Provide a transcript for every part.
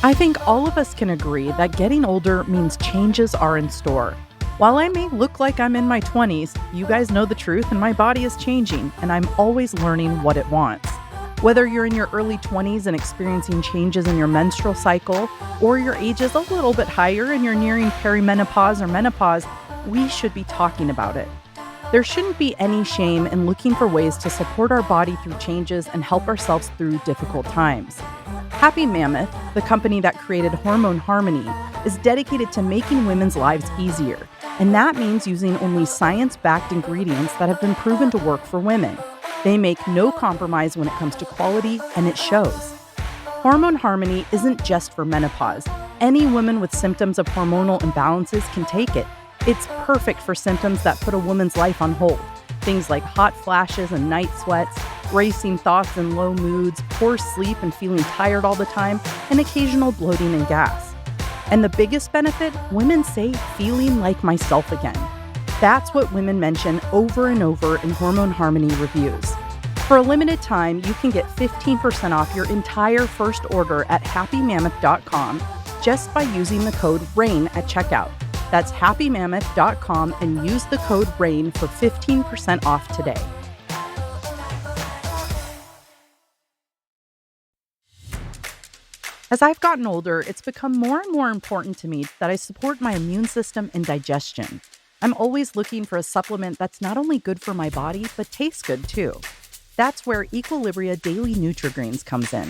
I think all of us can agree that getting older means changes are in store. While I may look like I'm in my 20s, you guys know the truth and my body is changing, and I'm always learning what it wants. Whether you're in your early 20s and experiencing changes in your menstrual cycle, or your age is a little bit higher and you're nearing perimenopause or menopause, we should be talking about it. There shouldn't be any shame in looking for ways to support our body through changes and help ourselves through difficult times. Happy Mammoth, the company that created Hormone Harmony, is dedicated to making women's lives easier, and that means using only science-backed ingredients that have been proven to work for women. They make no compromise when it comes to quality, and it shows. Hormone Harmony isn't just for menopause. Any woman with symptoms of hormonal imbalances can take it. It's perfect for symptoms that put a woman's life on hold. Things like hot flashes and night sweats, racing thoughts and low moods, poor sleep and feeling tired all the time, and occasional bloating and gas. And the biggest benefit, women say feeling like myself again. That's what women mention over and over in Hormone Harmony reviews. For a limited time, you can get 15% off your entire first order at happymammoth.com just by using the code RAIN at checkout. That's happymammoth.com and use the code RAIN for 15% off today. As I've gotten older, it's become more and more important to me that I support my immune system and digestion. I'm always looking for a supplement that's not only good for my body, but tastes good too. That's where Equilibria Daily Nutri-Greens comes in.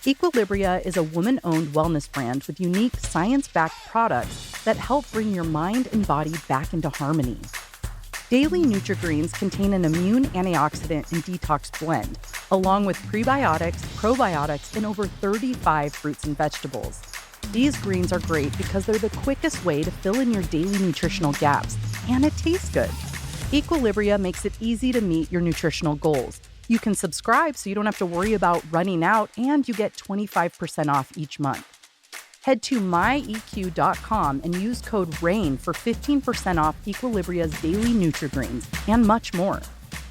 Equilibria is a woman-owned wellness brand with unique science-backed products that help bring your mind and body back into harmony. Daily Nutri-Greens contain an immune antioxidant and detox blend, along with prebiotics, probiotics, and over 35 fruits and vegetables. These greens are great because they're the quickest way to fill in your daily nutritional gaps, and it tastes good. Equilibria makes it easy to meet your nutritional goals. You can subscribe so you don't have to worry about running out, and you get 25% off each month. Head to myeq.com and use code RAIN for 15% off Equilibria's Daily Nutri-Greens and much more.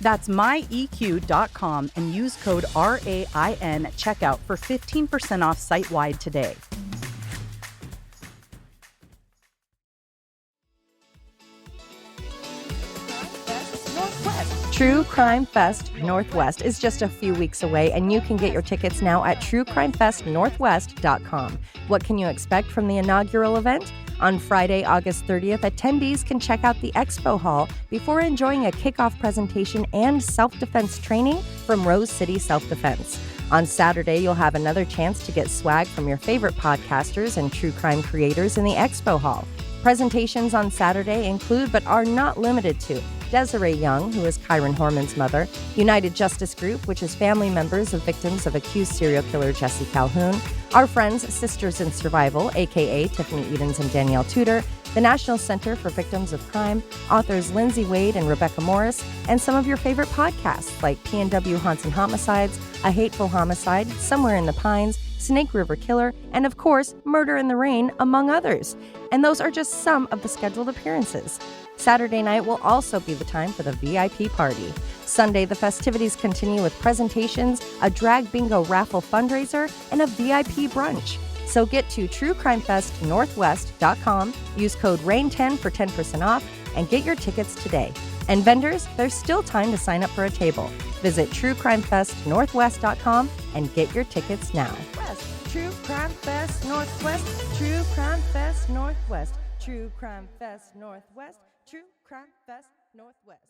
That's myeq.com and use code RAIN at checkout for 15% off site-wide today. True Crime Fest Northwest is just a few weeks away, and you can get your tickets now at truecrimefestnorthwest.com. What can you expect from the inaugural event? On Friday, August 30th, attendees can check out the expo hall before enjoying a kickoff presentation and self-defense training from Rose City Self-Defense. On Saturday, you'll have another chance to get swag from your favorite podcasters and true crime creators in the expo hall. Presentations on Saturday include, but are not limited to, Desiree Young, who is Kyron Horman's mother, United Justice Group, which is family members of victims of accused serial killer Jesse Calhoun, our friends Sisters in Survival, aka Tiffany Edens and Danielle Tudor, the National Center for Victims of Crime, authors Lindsay Wade and Rebecca Morris, and some of your favorite podcasts like P&W Haunts and Homicides, A Hateful Homicide, Somewhere in the Pines, Snake River Killer, and of course, Murder in the Rain, among others. And those are just some of the scheduled appearances. Saturday night will also be the time for the VIP party. Sunday, the festivities continue with presentations, a drag bingo raffle fundraiser, and a VIP brunch. So get to truecrimefestnorthwest.com, use code RAIN10 for 10% off, and get your tickets today. And vendors, there's still time to sign up for a table. Visit truecrimefestnorthwest.com and get your tickets now. True Crime Fest Northwest, True Crime Fest Northwest, True Crime Fest Northwest, True Crime Fest Northwest.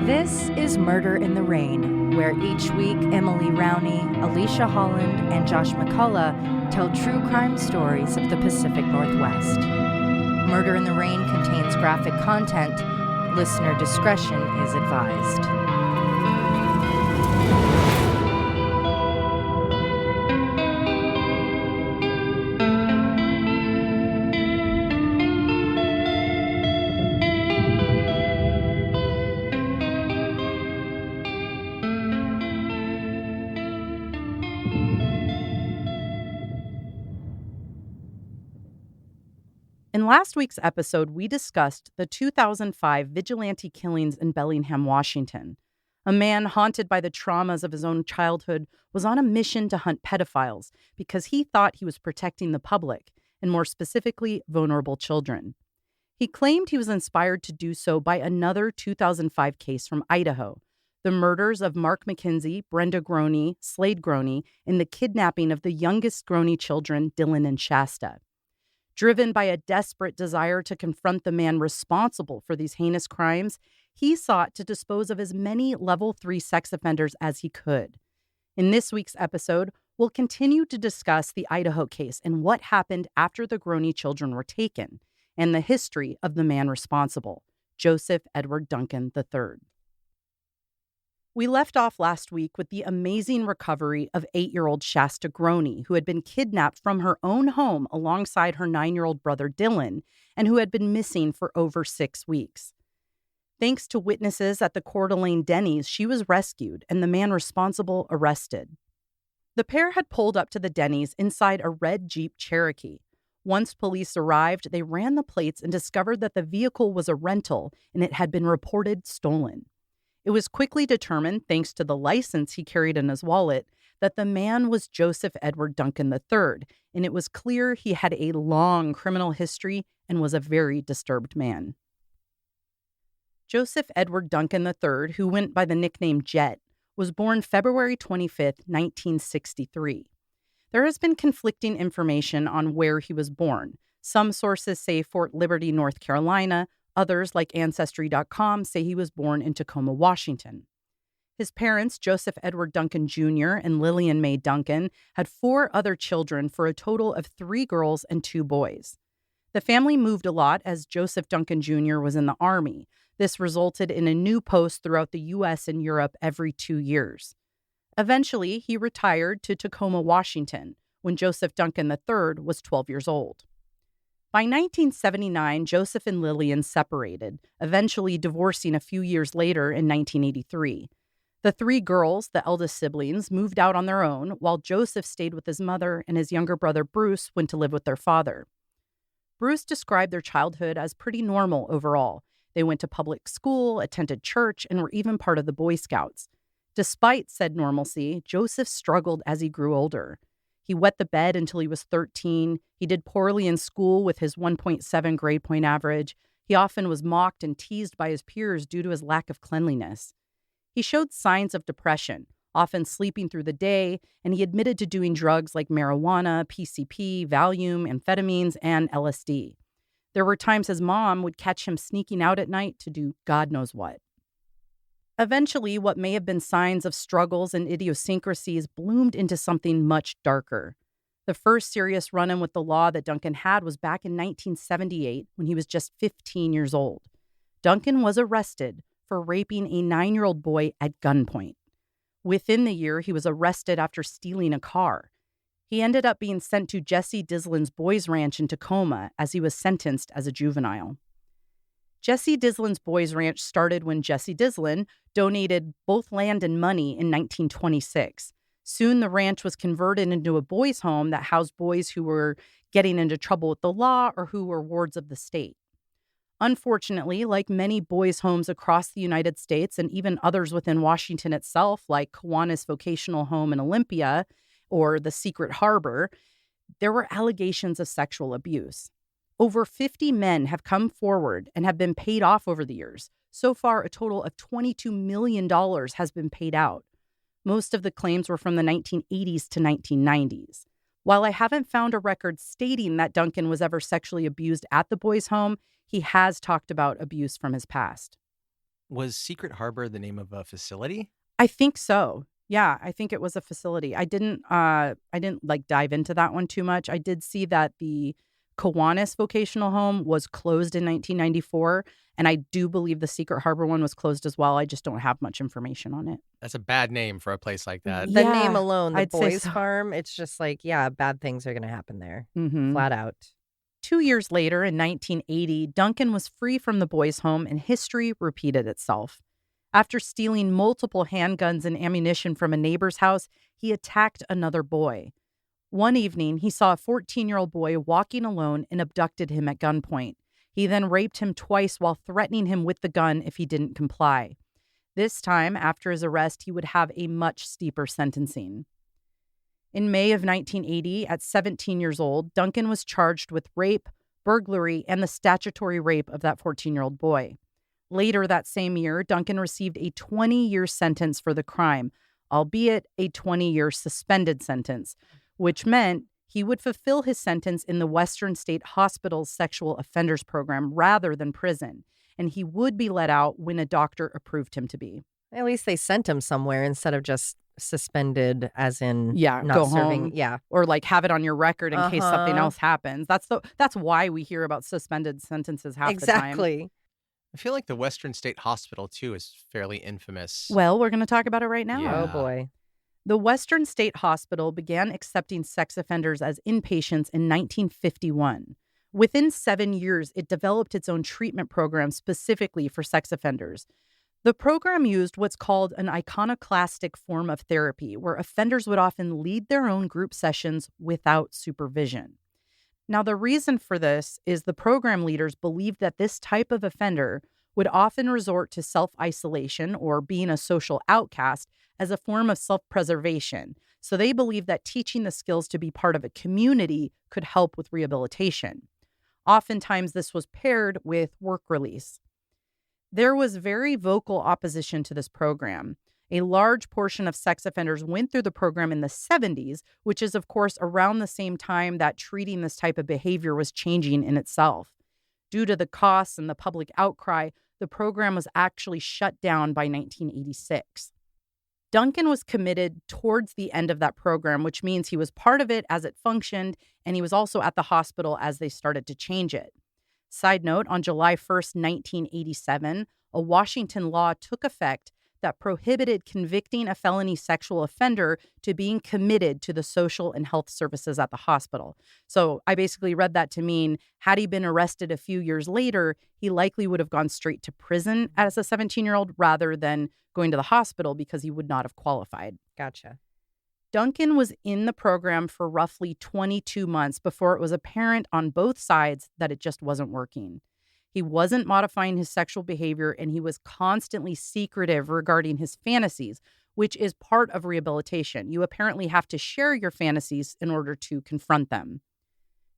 This is Murder in the Rain, where each week Emily Rowney, Alicia Holland, and Josh McCullough tell true crime stories of the Pacific Northwest. Murder in the Rain contains graphic content. Listener discretion is advised. In last week's episode, we discussed the 2005 vigilante killings in Bellingham, Washington. A man haunted by the traumas of his own childhood was on a mission to hunt pedophiles because he thought he was protecting the public, and more specifically, vulnerable children. He claimed he was inspired to do so by another 2005 case from Idaho, the murders of Mark McKenzie, Brenda Groney, Slade Groney, and the kidnapping of the youngest Groney children, Dylan and Shasta. Driven by a desperate desire to confront the man responsible for these heinous crimes, he sought to dispose of as many level 3 sex offenders as he could. In this week's episode, we'll continue to discuss the Idaho case and what happened after the Groney children were taken, and the history of the man responsible, Joseph Edward Duncan III. We left off last week with the amazing recovery of 8-year-old Shasta Groney, who had been kidnapped from her own home alongside her 9-year-old brother Dylan, and who had been missing for over 6 weeks. Thanks to witnesses at the Coeur d'Alene Denny's, she was rescued and the man responsible arrested. The pair had pulled up to the Denny's inside a red Jeep Cherokee. Once police arrived, they ran the plates and discovered that the vehicle was a rental and it had been reported stolen. It was quickly determined, thanks to the license he carried in his wallet, that the man was Joseph Edward Duncan III, and it was clear he had a long criminal history and was a very disturbed man. Joseph Edward Duncan III, who went by the nickname Jet, was born February 25, 1963. There has been conflicting information on where he was born. Some sources say Fort Liberty, North Carolina. Others, like Ancestry.com, say he was born in Tacoma, Washington. His parents, Joseph Edward Duncan Jr. and Lillian Mae Duncan, had 4 other children for a total of 3 girls and 2 boys. The family moved a lot as Joseph Duncan Jr. was in the Army. This resulted in a new post throughout the U.S. and Europe every 2 years. Eventually, he retired to Tacoma, Washington, when Joseph Duncan III was 12 years old. By 1979, Joseph and Lillian separated, eventually divorcing a few years later in 1983. The 3 girls, the eldest siblings, moved out on their own, while Joseph stayed with his mother and his younger brother Bruce went to live with their father. Bruce described their childhood as pretty normal overall. They went to public school, attended church, and were even part of the Boy Scouts. Despite said normalcy, Joseph struggled as he grew older. He wet the bed until he was 13. He did poorly in school with his 1.7 grade point average. He often was mocked and teased by his peers due to his lack of cleanliness. He showed signs of depression, often sleeping through the day, and he admitted to doing drugs like marijuana, PCP, Valium, amphetamines, and LSD. There were times his mom would catch him sneaking out at night to do God knows what. Eventually, what may have been signs of struggles and idiosyncrasies bloomed into something much darker. The first serious run-in with the law that Duncan had was back in 1978 when he was just 15 years old. Duncan was arrested for raping a 9-year-old boy at gunpoint. Within the year, he was arrested after stealing a car. He ended up being sent to Jesse Dislin's Boys Ranch in Tacoma as he was sentenced as a juvenile. Jesse Dislin's Boys Ranch started when Jesse Dislin donated both land and money in 1926. Soon the ranch was converted into a boys' home that housed boys who were getting into trouble with the law or who were wards of the state. Unfortunately, like many boys' homes across the United States and even others within Washington itself, like Kiwanis Vocational Home in Olympia or the Secret Harbor, there were allegations of sexual abuse. Over 50 men have come forward and have been paid off over the years. So far, a total of $22 million has been paid out. Most of the claims were from the 1980s to 1990s. While I haven't found a record stating that Duncan was ever sexually abused at the boys' home, he has talked about abuse from his past. Was Secret Harbor the name of a facility? I think so. Yeah, I think it was a facility. I didn't dive into that one too much. I did see that the Kiwanis Vocational Home was closed in 1994, and I do believe the Secret Harbor one was closed as well. I just don't have much information on it. That's a bad name for a place like that. The Yeah, name alone, the I'd say boys' so. farm, it's just like, yeah, bad things are going to happen there. Mm-hmm. Flat out. 2 years later, in 1980, Duncan was free from the boys' home, and history repeated itself. After stealing multiple handguns and ammunition from a neighbor's house, he attacked another boy. One evening, he saw a 14-year-old boy walking alone and abducted him at gunpoint. He then raped him twice while threatening him with the gun if he didn't comply. This time, after his arrest, he would have a much steeper sentencing. In May of 1980, at 17 years old, Duncan was charged with rape, burglary, and the statutory rape of that 14-year-old boy. Later that same year, Duncan received a 20-year sentence for the crime, albeit a 20-year suspended sentence, which meant he would fulfill his sentence in the Western State Hospital's sexual offenders program rather than prison, and he would be let out when a doctor approved him to be. At least they sent him somewhere instead of just suspended, as in Yeah, not go serving. home. Yeah. Or like have it on your record in case something Uh-huh. else happens. That's why we hear about suspended sentences half the time. Exactly. I feel like the Western State Hospital, too, is fairly infamous. Well, we're going to talk about it right now. Yeah. Oh boy. The Western State Hospital began accepting sex offenders as inpatients in 1951. Within 7 years, it developed its own treatment program specifically for sex offenders. The program used what's called an iconoclastic form of therapy, where offenders would often lead their own group sessions without supervision. Now, the reason for this is the program leaders believed that this type of offender would often resort to self-isolation or being a social outcast as a form of self-preservation. So they believed that teaching the skills to be part of a community could help with rehabilitation. Oftentimes, this was paired with work release. There was very vocal opposition to this program. A large portion of sex offenders went through the program in the 70s, which is, of course, around the same time that treating this type of behavior was changing in itself. Due to the costs and the public outcry, the program was actually shut down by 1986. Duncan was committed towards the end of that program, which means he was part of it as it functioned, and he was also at the hospital as they started to change it. Side note, on July 1st, 1987, a Washington law took effect that prohibited convicting a felony sexual offender to being committed to the social and health services at the hospital. So I basically read that to mean, had he been arrested a few years later, he likely would have gone straight to prison as a 17-year-old rather than going to the hospital because he would not have qualified. Gotcha. Duncan was in the program for roughly 22 months before it was apparent on both sides that it just wasn't working. He wasn't modifying his sexual behavior, and he was constantly secretive regarding his fantasies, which is part of rehabilitation. You apparently have to share your fantasies in order to confront them.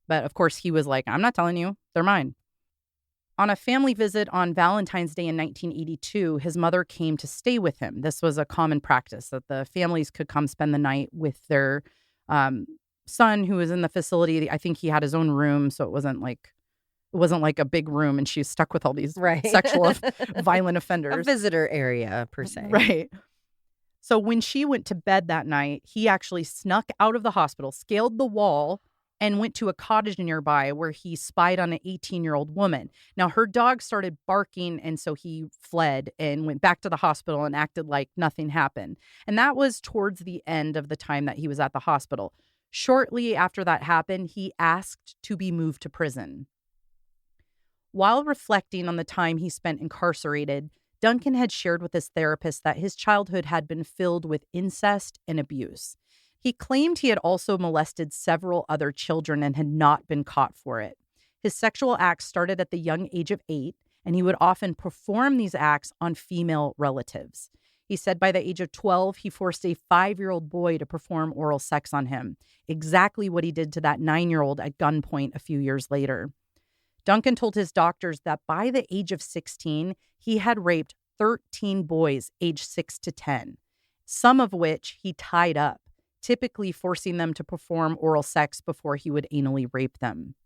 But of course, he was like, I'm not telling you, they're mine. On a family visit on Valentine's Day in 1982, his mother came to stay with him. This was a common practice that the families could come spend the night with their son who was in the facility. I think he had his own room, so it wasn't like a big room and she's stuck with all these Right. sexual violent A offenders. visitor area, per se. Right. So when she went to bed that night, he actually snuck out of the hospital, scaled the wall, and went to a cottage nearby where he spied on an 18-year-old woman. Now, her dog started barking, and so he fled and went back to the hospital and acted like nothing happened. And that was towards the end of the time that he was at the hospital. Shortly after that happened, he asked to be moved to prison. While reflecting on the time he spent incarcerated, Duncan had shared with his therapist that his childhood had been filled with incest and abuse. He claimed he had also molested several other children and had not been caught for it. His sexual acts started at the young age of 8, and he would often perform these acts on female relatives. He said by the age of 12, he forced a 5-year-old boy to perform oral sex on him, exactly what he did to that 9-year-old at gunpoint a few years later. Duncan told his doctors that by the age of 16, he had raped 13 boys aged 6 to 10, some of which he tied up, typically forcing them to perform oral sex before he would anally rape them.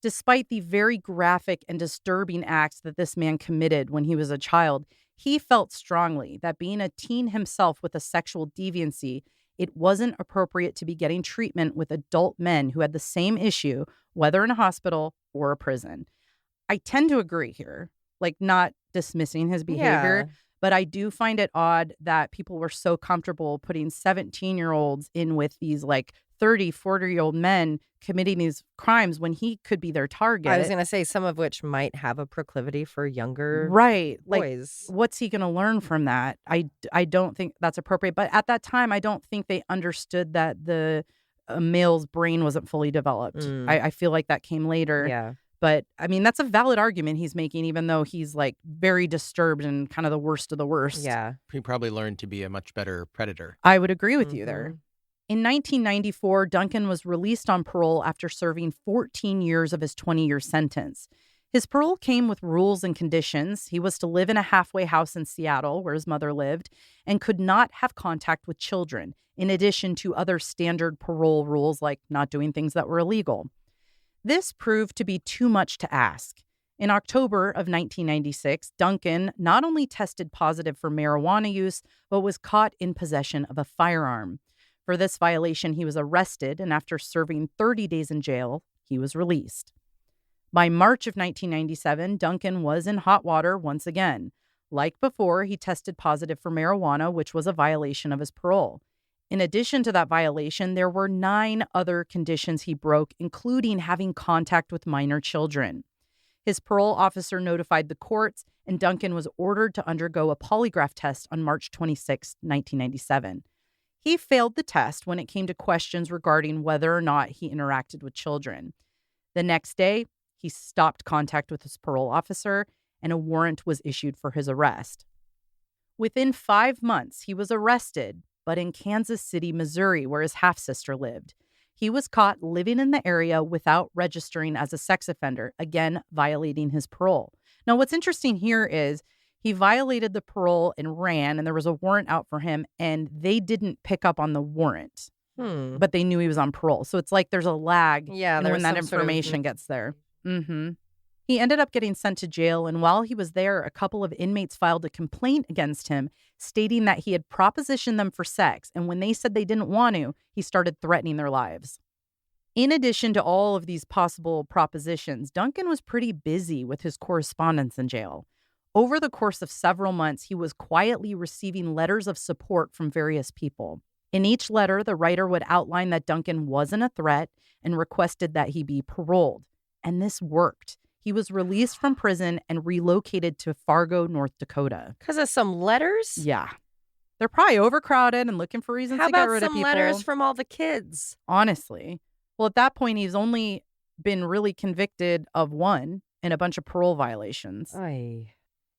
Despite the very graphic and disturbing acts that this man committed when he was a child, he felt strongly that being a teen himself with a sexual deviancy, it wasn't appropriate to be getting treatment with adult men who had the same issue, whether in a hospital or a prison. I tend to agree here, like not dismissing his behavior, but I do find it odd that people were so comfortable putting 17-year-olds in with these like 30, 40-year-old men committing these crimes when he could be their target. I was going to say some of which might have a proclivity for younger right. boys. Like, what's he going to learn from that? I don't think that's appropriate. But at that time, I don't think they understood that the a male's brain wasn't fully developed. I feel like that came later. Yeah. But I mean, that's a valid argument he's making, even though he's like very disturbed and kind of the worst of the worst. Yeah. He probably learned to be a much better predator. I would agree with you there. In 1994, Duncan was released on parole after serving 14 years of his 20-year sentence. His parole came with rules and conditions. He was to live in a halfway house in Seattle, where his mother lived, and could not have contact with children, in addition to other standard parole rules like not doing things that were illegal. This proved to be too much to ask. In October of 1996, Duncan not only tested positive for marijuana use, but was caught in possession of a firearm. For this violation, he was arrested, and after serving 30 days in jail, he was released. By March of 1997, Duncan was in hot water once again. Like before, he tested positive for marijuana, which was a violation of his parole. In addition to that violation, there were 9 other conditions he broke, including having contact with minor children. His parole officer notified the courts, and Duncan was ordered to undergo a polygraph test on March 26, 1997. He failed the test when it came to questions regarding whether or not he interacted with children. The next day, he stopped contact with his parole officer, and a warrant was issued for his arrest. Within 5 months, he was arrested, but in Kansas City, Missouri, where his half-sister lived. He was caught living in the area without registering as a sex offender, again violating his parole. Now, what's interesting here is he violated the parole and ran, and there was a warrant out for him, and they didn't pick up on the warrant, but they knew he was on parole. So it's like there's a lag in when that information gets there. He ended up getting sent to jail, and while he was there, a couple of inmates filed a complaint against him, stating that he had propositioned them for sex, and when they said they didn't want to, he started threatening their lives. In addition to all of these possible propositions, Duncan was pretty busy with his correspondence in jail. Over the course of several months, he was quietly receiving letters of support from various people. In each letter, the writer would outline that Duncan wasn't a threat and requested that he be paroled. And this worked. He was released from prison and relocated to Fargo, North Dakota. Because of some letters? Yeah. They're probably overcrowded and looking for reasons to get rid of people. How about some letters from all the kids? Honestly. Well, at that point, he's only been really convicted of one and a bunch of parole violations. Aye.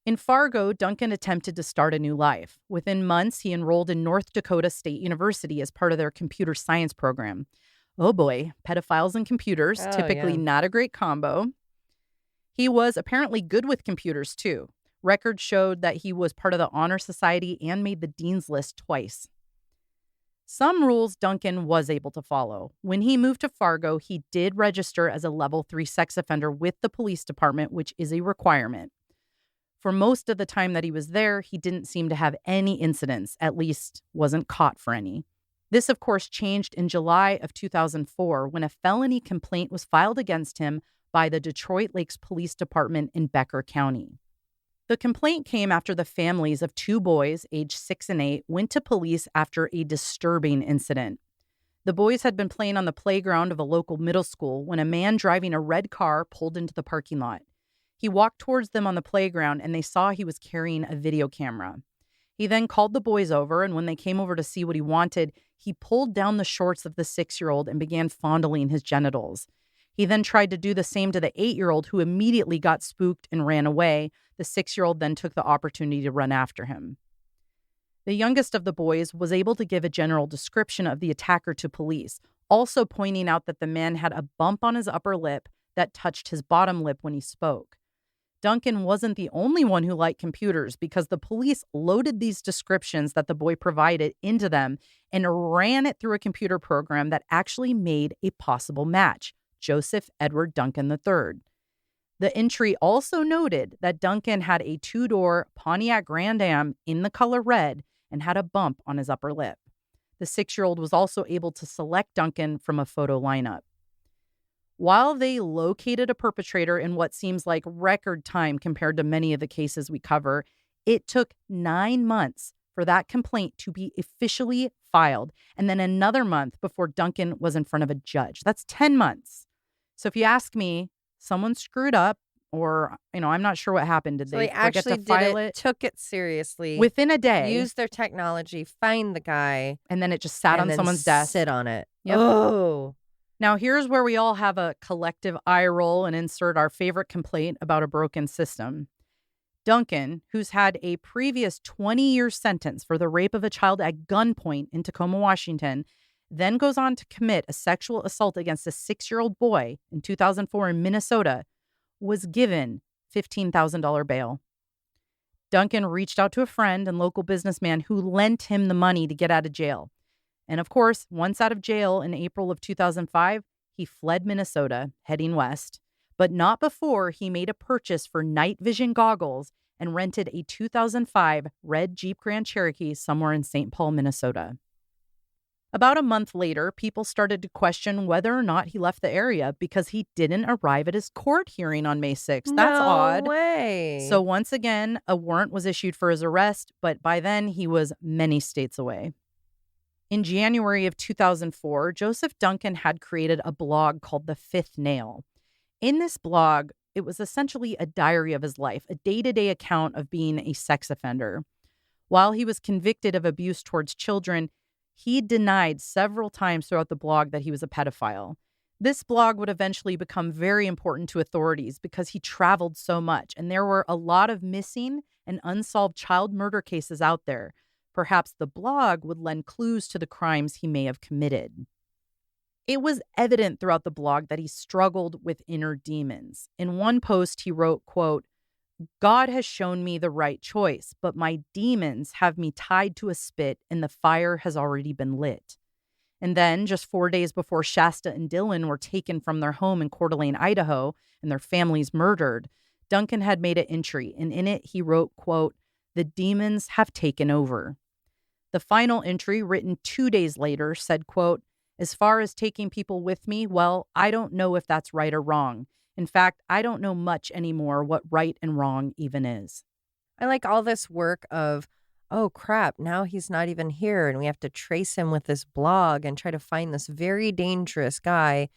In Fargo, Duncan attempted to start a new life. Within months, he enrolled in North Dakota State University as part of their computer science program. Oh boy, pedophiles and computers, typically not a great combo. He was apparently good with computers, too. Records showed that he was part of the Honor Society and made the Dean's List twice. Some rules Duncan was able to follow. When he moved to Fargo, he did register as a level 3 sex offender with the police department, which is a requirement. For most of the time that he was there, he didn't seem to have any incidents, at least wasn't caught for any. This, of course, changed in July of 2004 when a felony complaint was filed against him by the Detroit Lakes Police Department in Becker County. The complaint came after the families of 2 boys, aged 6 and 8, went to police after a disturbing incident. The boys had been playing on the playground of a local middle school when a man driving a red car pulled into the parking lot. He walked towards them on the playground, and they saw he was carrying a video camera. He then called the boys over, and when they came over to see what he wanted, he pulled down the shorts of the 6-year-old and began fondling his genitals. He then tried to do the same to the 8-year-old, who immediately got spooked and ran away. The 6-year-old then took the opportunity to run after him. The youngest of the boys was able to give a general description of the attacker to police, also pointing out that the man had a bump on his upper lip that touched his bottom lip when he spoke. Duncan wasn't the only one who liked computers, because the police loaded these descriptions that the boy provided into them and ran it through a computer program that actually made a possible match: Joseph Edward Duncan III. The entry also noted that Duncan had a 2-door Pontiac Grand Am in the color red and had a bump on his upper lip. The 6-year-old was also able to select Duncan from a photo lineup. While they located a perpetrator in what seems like record time compared to many of the cases we cover, it took 9 months for that complaint to be officially filed, and then another month before Duncan was in front of a judge. That's 10 months. So if you ask me, someone screwed up, or, I'm not sure what happened. Did So they they forget actually to did file it, it? took it seriously, Within a day, used their technology, find the guy, and then it just sat and on then someone's desk. sit on it. Yep. Oh. Now, here's where we all have a collective eye roll and insert our favorite complaint about a broken system. Duncan, who's had a previous 20-year sentence for the rape of a child at gunpoint in Tacoma, Washington, then goes on to commit a sexual assault against a 6-year-old boy in 2004 in Minnesota, was given $15,000 bail. Duncan reached out to a friend and local businessman who lent him the money to get out of jail. And of course, once out of jail in April of 2005, he fled Minnesota, heading west, but not before he made a purchase for night vision goggles and rented a 2005 red Jeep Grand Cherokee somewhere in St. Paul, Minnesota. About a month later, people started to question whether or not he left the area because he didn't arrive at his court hearing on May 6th. That's odd. No way. So once again, a warrant was issued for his arrest, but by then he was many states away. In January of 2004, Joseph Duncan had created a blog called The Fifth Nail. In this blog, it was essentially a diary of his life, a day-to-day account of being a sex offender. While he was convicted of abuse towards children, he denied several times throughout the blog that he was a pedophile. This blog would eventually become very important to authorities because he traveled so much, and there were a lot of missing and unsolved child murder cases out there. Perhaps the blog would lend clues to the crimes he may have committed. It was evident throughout the blog that he struggled with inner demons. In one post, he wrote, quote, "God has shown me the right choice, but my demons have me tied to a spit and the fire has already been lit." And then, just 4 days before Shasta and Dylan were taken from their home in Coeur d'Alene, Idaho, and their families murdered, Duncan had made an entry, and in it he wrote, quote, "The demons have taken over." The final entry, written 2 days later, said, quote, "As far as taking people with me, well, I don't know if that's right or wrong. In fact, I don't know much anymore what right and wrong even is." I like all this work of, oh crap, now he's not even here and we have to trace him with this blog and try to find this very dangerous guy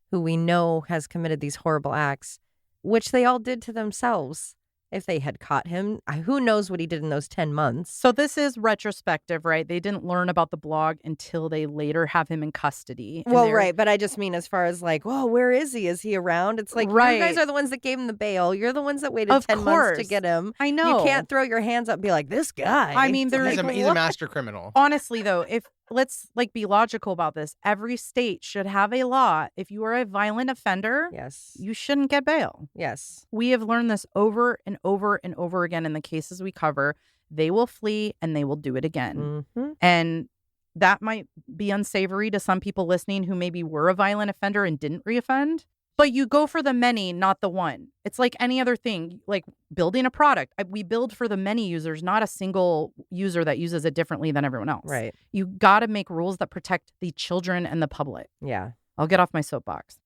who we know has committed these horrible acts, which they all did to themselves. If they had caught him, who knows what he did in those 10 months. So this is retrospective, right? They didn't learn about the blog until they later have him in custody. And Well, they're- right. But I just mean as far as like, whoa, where is he? Is he around? It's like, Right. you guys are the ones that gave him the bail. You're the ones that waited Of 10 months to course. get him. I know. You can't throw your hands up and be like, this guy. I mean, It's there like, is He's a what? master criminal. Honestly, though, if let's be logical about this, every state should have a law. If you are a violent offender, Yes. you shouldn't get bail. Yes. We have learned this over and over and over again in the cases we cover. They will flee and they will do it again. Mm-hmm. And that might be unsavory to some people listening who maybe were a violent offender and didn't reoffend. But you go for the many, not the one. It's like any other thing, like building a product. We build for the many users, not a single user that uses it differently than everyone else. Right. You got to make rules that protect the children and the public. Yeah. I'll get off my soapbox.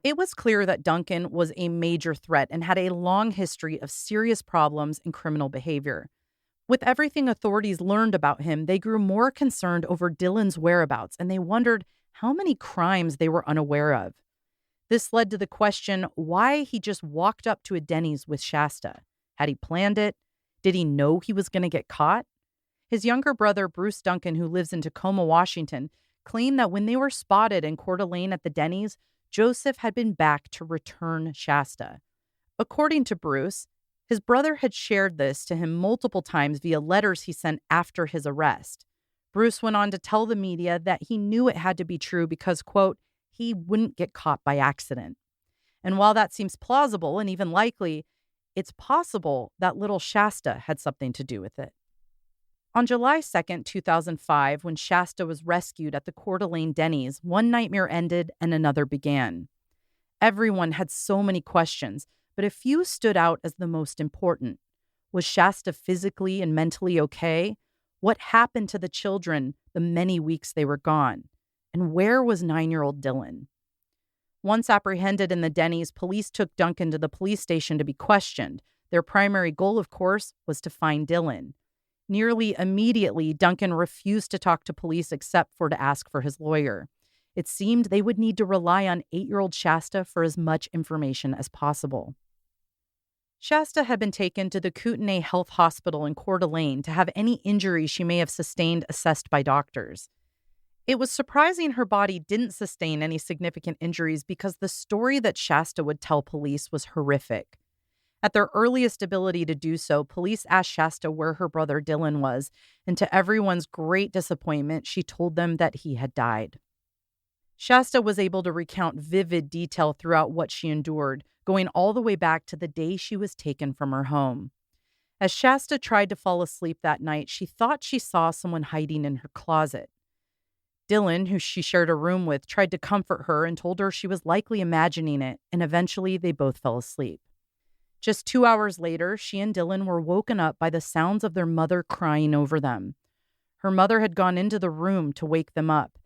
It was clear that Duncan was a major threat and had a long history of serious problems and criminal behavior. With everything authorities learned about him, they grew more concerned over Dylan's whereabouts, and they wondered how many crimes they were unaware of. This led to the question why he just walked up to a Denny's with Shasta. Had he planned it? Did he know he was going to get caught? His younger brother, Bruce Duncan, who lives in Tacoma, Washington, claimed that when they were spotted in Coeur d'Alene at the Denny's, Joseph had been back to return Shasta. According to Bruce, his brother had shared this to him multiple times via letters he sent after his arrest. Bruce went on to tell the media that he knew it had to be true because, quote, he wouldn't get caught by accident. And while that seems plausible and even likely, it's possible that little Shasta had something to do with it. On July 2nd, 2005, when Shasta was rescued at the Coeur d'Alene Denny's, one nightmare ended and another began. Everyone had so many questions, but a few stood out as the most important. Was Shasta physically and mentally okay? What happened to the children the many weeks they were gone? And where was 9-year-old Dylan? Once apprehended in the Denny's, police took Duncan to the police station to be questioned. Their primary goal, of course, was to find Dylan. Nearly immediately, Duncan refused to talk to police except for to ask for his lawyer. It seemed they would need to rely on 8-year-old Shasta for as much information as possible. Shasta had been taken to the Kootenai Health Hospital in Coeur d'Alene to have any injuries she may have sustained assessed by doctors. It was surprising her body didn't sustain any significant injuries because the story that Shasta would tell police was horrific. At their earliest ability to do so, police asked Shasta where her brother Dylan was, and to everyone's great disappointment, she told them that he had died. Shasta was able to recount vivid detail throughout what she endured, going all the way back to the day she was taken from her home. As Shasta tried to fall asleep that night, she thought she saw someone hiding in her closet. Dylan, who she shared a room with, tried to comfort her and told her she was likely imagining it, and eventually they both fell asleep. Just 2 hours later, she and Dylan were woken up by the sounds of their mother crying over them. Her mother had gone into the room to wake them up.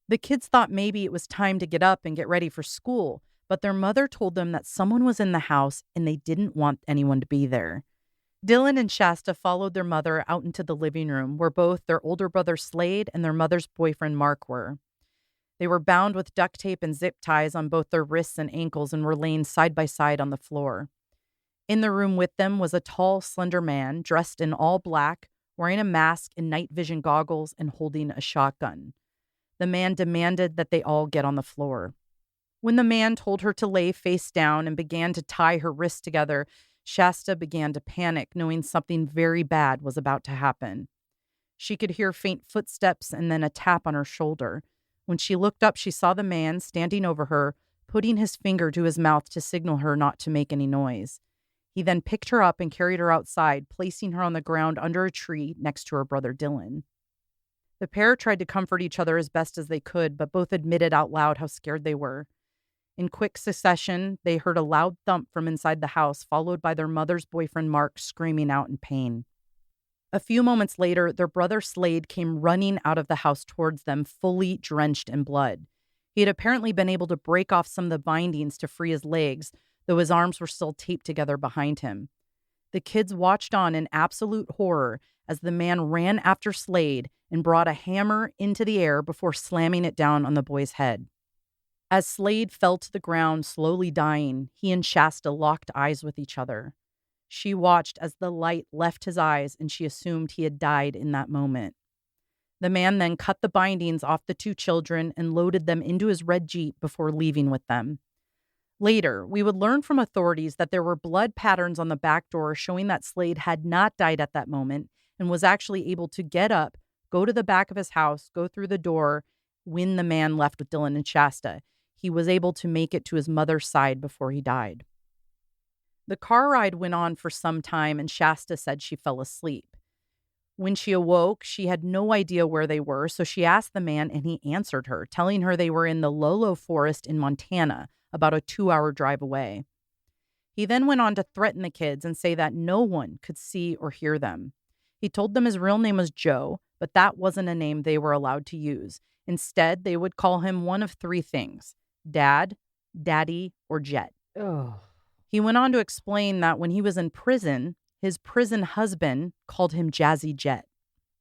The kids thought maybe it was time to get up and get ready for school, but their mother told them that someone was in the house and they didn't want anyone to be there. Dylan and Shasta followed their mother out into the living room where both their older brother Slade and their mother's boyfriend Mark were. They were bound with duct tape and zip ties on both their wrists and ankles and were laying side by side on the floor. In the room with them was a tall, slender man dressed in all black, wearing a mask and night vision goggles and holding a shotgun. The man demanded that they all get on the floor. When the man told her to lay face down and began to tie her wrists together, Shasta began to panic, knowing something very bad was about to happen. She could hear faint footsteps and then a tap on her shoulder. When she looked up, she saw the man standing over her, putting his finger to his mouth to signal her not to make any noise. He then picked her up and carried her outside, placing her on the ground under a tree next to her brother Dylan. The pair tried to comfort each other as best as they could, but both admitted out loud how scared they were. In quick succession, they heard a loud thump from inside the house, followed by their mother's boyfriend Mark screaming out in pain. A few moments later, their brother Slade came running out of the house towards them, fully drenched in blood. He had apparently been able to break off some of the bindings to free his legs, though his arms were still taped together behind him. The kids watched on in absolute horror as the man ran after Slade and brought a hammer into the air before slamming it down on the boy's head. As Slade fell to the ground, slowly dying, he and Shasta locked eyes with each other. She watched as the light left his eyes and she assumed he had died in that moment. The man then cut the bindings off the two children and loaded them into his red Jeep before leaving with them. Later, we would learn from authorities that there were blood patterns on the back door showing that Slade had not died at that moment and was actually able to get up, go to the back of his house, go through the door when the man left with Dylan and Shasta. He was able to make it to his mother's side before he died. The car ride went on for some time and Shasta said she fell asleep. When she awoke, she had no idea where they were, so she asked the man and he answered her, telling her they were in the Lolo Forest in Montana, about a 2-hour drive away. He then went on to threaten the kids and say that no one could see or hear them. He told them his real name was Joe, but that wasn't a name they were allowed to use. Instead, they would call him one of three things: Dad, Daddy, or Jet. Oh. He went on to explain that when he was in prison, his prison husband called him Jazzy Jet.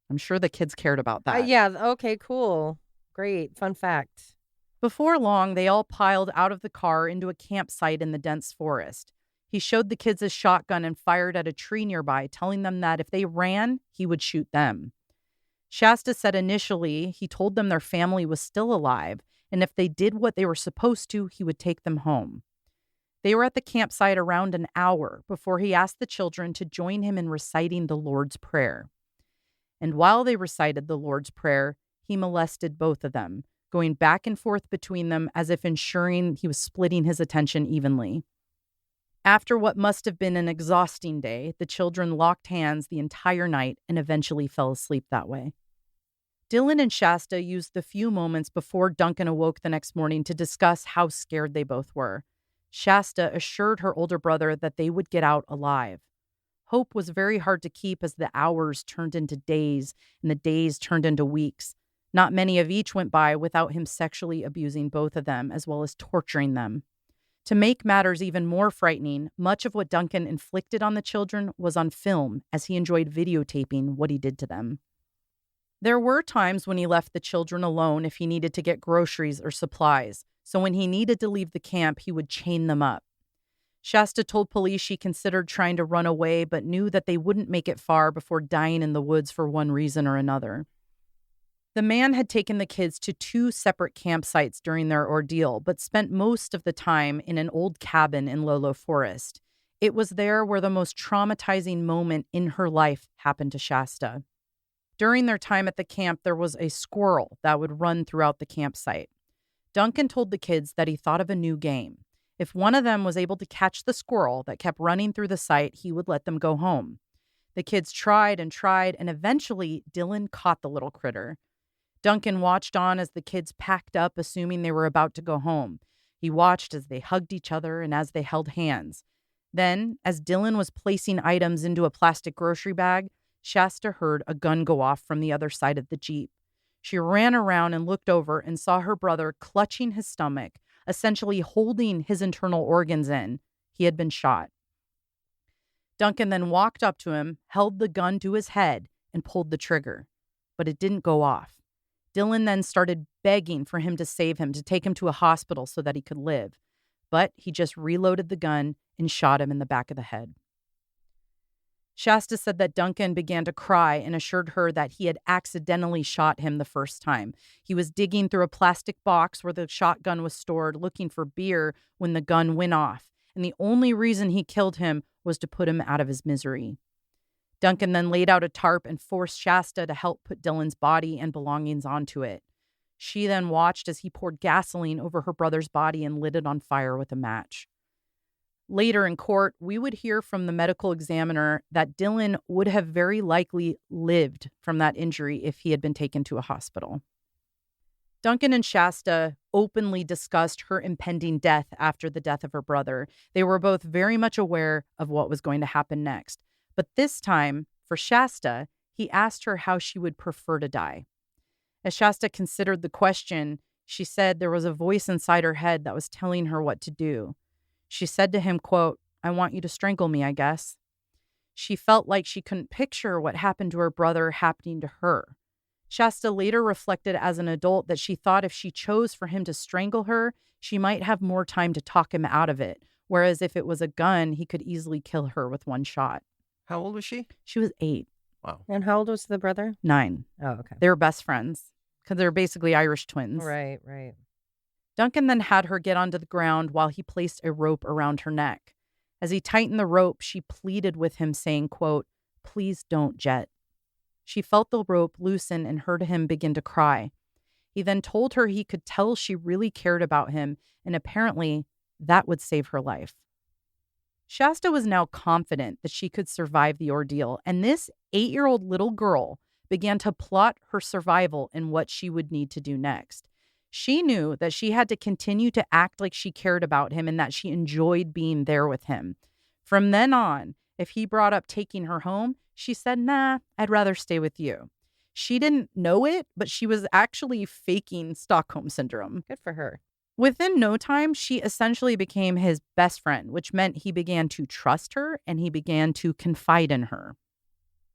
I'm sure the kids cared about that. Yeah, okay, cool. Great. Fun fact. Before long, they all piled out of the car into a campsite in the dense forest. He showed the kids his shotgun and fired at a tree nearby, telling them that if they ran, he would shoot them. Shasta said initially he told them their family was still alive, and if they did what they were supposed to, he would take them home. They were at the campsite around an hour before he asked the children to join him in reciting the Lord's Prayer. And while they recited the Lord's Prayer, he molested both of them, going back and forth between them as if ensuring he was splitting his attention evenly. After what must have been an exhausting day, the children locked hands the entire night and eventually fell asleep that way. Dylan and Shasta used the few moments before Duncan awoke the next morning to discuss how scared they both were. Shasta assured her older brother that they would get out alive. Hope was very hard to keep as the hours turned into days and the days turned into weeks. Not many of each went by without him sexually abusing both of them as well as torturing them. To make matters even more frightening, much of what Duncan inflicted on the children was on film as he enjoyed videotaping what he did to them. There were times when he left the children alone if he needed to get groceries or supplies, so when he needed to leave the camp, he would chain them up. Shasta told police she considered trying to run away, but knew that they wouldn't make it far before dying in the woods for one reason or another. The man had taken the kids to 2 separate campsites during their ordeal, but spent most of the time in an old cabin in Lolo Forest. It was there where the most traumatizing moment in her life happened to Shasta. During their time at the camp, there was a squirrel that would run throughout the campsite. Duncan told the kids that he thought of a new game. If one of them was able to catch the squirrel that kept running through the site, he would let them go home. The kids tried, and eventually Dylan caught the little critter. Duncan watched on as the kids packed up, assuming they were about to go home. He watched as they hugged each other and as they held hands. Then, as Dylan was placing items into a plastic grocery bag, Shasta heard a gun go off from the other side of the Jeep. She ran around and looked over and saw her brother clutching his stomach, essentially holding his internal organs in. He had been shot. Duncan then walked up to him, held the gun to his head, and pulled the trigger. But it didn't go off. Dylan then started begging for him to save him, to take him to a hospital so that he could live. But he just reloaded the gun and shot him in the back of the head. Shasta said that Duncan began to cry and assured her that he had accidentally shot him the first time. He was digging through a plastic box where the shotgun was stored, looking for beer when the gun went off. And the only reason he killed him was to put him out of his misery. Duncan then laid out a tarp and forced Shasta to help put Dylan's body and belongings onto it. She then watched as he poured gasoline over her brother's body and lit it on fire with a match. Later in court, we would hear from the medical examiner that Dylan would have very likely lived from that injury if he had been taken to a hospital. Duncan and Shasta openly discussed her impending death after the death of her brother. They were both very much aware of what was going to happen next. But this time, for Shasta, he asked her how she would prefer to die. As Shasta considered the question, she said there was a voice inside her head that was telling her what to do. She said to him, quote, "I want you to strangle me, I guess." She felt like she couldn't picture what happened to her brother happening to her. Shasta later reflected as an adult that she thought if she chose for him to strangle her, she might have more time to talk him out of it, whereas if it was a gun, he could easily kill her with one shot. How old was she? She was 8. Wow. And how old was the brother? 9. Oh, okay. They were best friends because they're basically Irish twins. Right, right. Duncan then had her get onto the ground while he placed a rope around her neck. As he tightened the rope, she pleaded with him, saying, quote, "Please don't, Jet." She felt the rope loosen and heard him begin to cry. He then told her he could tell she really cared about him, and apparently that would save her life. Shasta was now confident that she could survive the ordeal, and this 8-year-old little girl began to plot her survival and what she would need to do next. She knew that she had to continue to act like she cared about him and that she enjoyed being there with him. From then on, if he brought up taking her home, she said, "Nah, I'd rather stay with you." She didn't know it, but she was actually faking Stockholm Syndrome. Good for her. Within no time, she essentially became his best friend, which meant he began to trust her and he began to confide in her.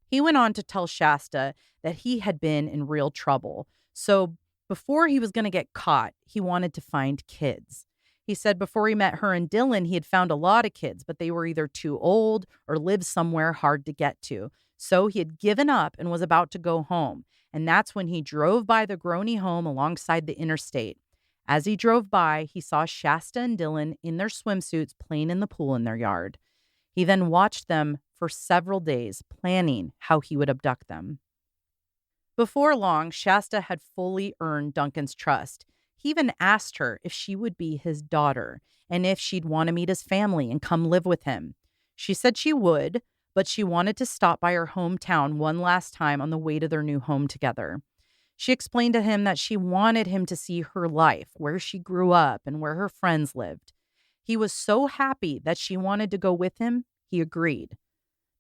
He went on to tell Shasta that he had been in real trouble. So before he was going to get caught, he wanted to find kids. He said before he met her and Dylan, he had found a lot of kids, but they were either too old or lived somewhere hard to get to. So he had given up and was about to go home. And that's when he drove by the Groney home alongside the interstate. As he drove by, he saw Shasta and Dylan in their swimsuits playing in the pool in their yard. He then watched them for several days, planning how he would abduct them. Before long, Shasta had fully earned Duncan's trust. He even asked her if she would be his daughter and if she'd want to meet his family and come live with him. She said she would, but she wanted to stop by her hometown one last time on the way to their new home together. She explained to him that she wanted him to see her life, where she grew up and where her friends lived. He was so happy that she wanted to go with him, he agreed.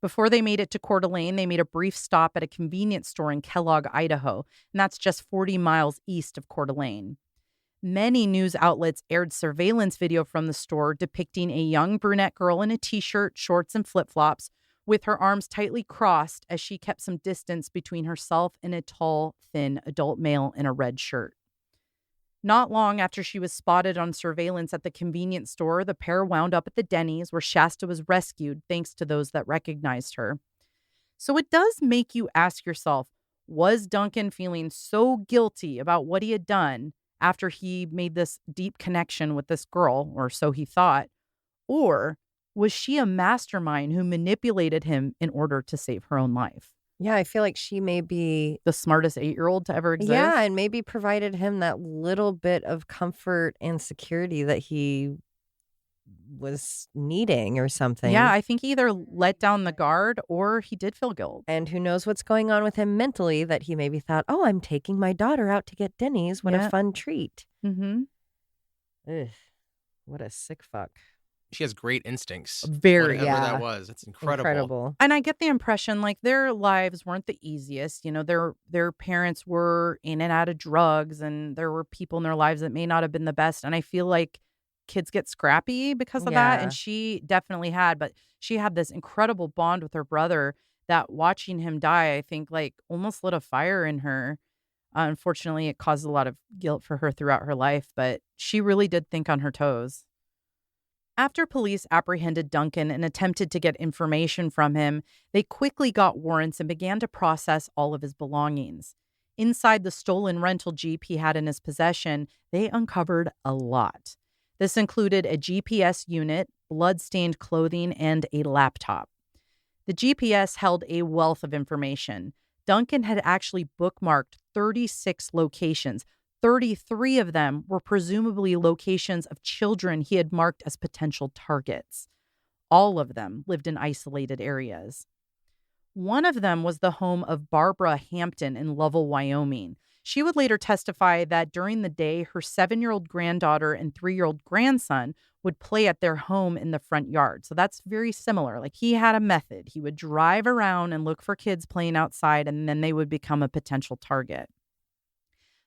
Before they made it to Coeur d'Alene, they made a brief stop at a convenience store in Kellogg, Idaho, and that's just 40 miles east of Coeur d'Alene. Many news outlets aired surveillance video from the store depicting a young brunette girl in a t-shirt, shorts, and flip-flops with her arms tightly crossed as she kept some distance between herself and a tall, thin adult male in a red shirt. Not long after she was spotted on surveillance at the convenience store, the pair wound up at the Denny's where Shasta was rescued thanks to those that recognized her. So it does make you ask yourself, was Duncan feeling so guilty about what he had done after he made this deep connection with this girl, or so he thought? Or was she a mastermind who manipulated him in order to save her own life? Yeah, I feel like she may be, The smartest 8-year-old to ever exist? yeah, and maybe provided him that little bit of comfort and security that he was needing or something. Yeah, I think he either let down the guard or he did feel guilt. And who knows what's going on with him mentally that he maybe thought, oh, I'm taking my daughter out to get Denny's. What Yeah. a fun treat. Mm-hmm. Ugh, what a sick fuck. She has great instincts. Very. Whatever Yeah. that was. That's incredible. Incredible. And I get the impression like their lives weren't the easiest. You know, their parents were in and out of drugs, and there were people in their lives that may not have been the best. And I feel like kids get scrappy because of that. Yeah. And she definitely had, but she had this incredible bond with her brother that watching him die, I think like almost lit a fire in her. Unfortunately, it caused a lot of guilt for her throughout her life, but she really did think on her toes. After police apprehended Duncan and attempted to get information from him, they quickly got warrants and began to process all of his belongings. Inside the stolen rental Jeep he had in his possession, they uncovered a lot. This included a GPS unit, blood-stained clothing, and a laptop. The GPS held a wealth of information. Duncan had actually bookmarked 36 locations. 33 of them were presumably locations of children he had marked as potential targets. All of them lived in isolated areas. One of them was the home of Barbara Hampton in Lovell, Wyoming. She would later testify that during the day, her 7-year-old granddaughter and 3-year-old grandson would play at their home in the front yard. So that's very similar. Like he had a method. He would drive around and look for kids playing outside, and then they would become a potential target.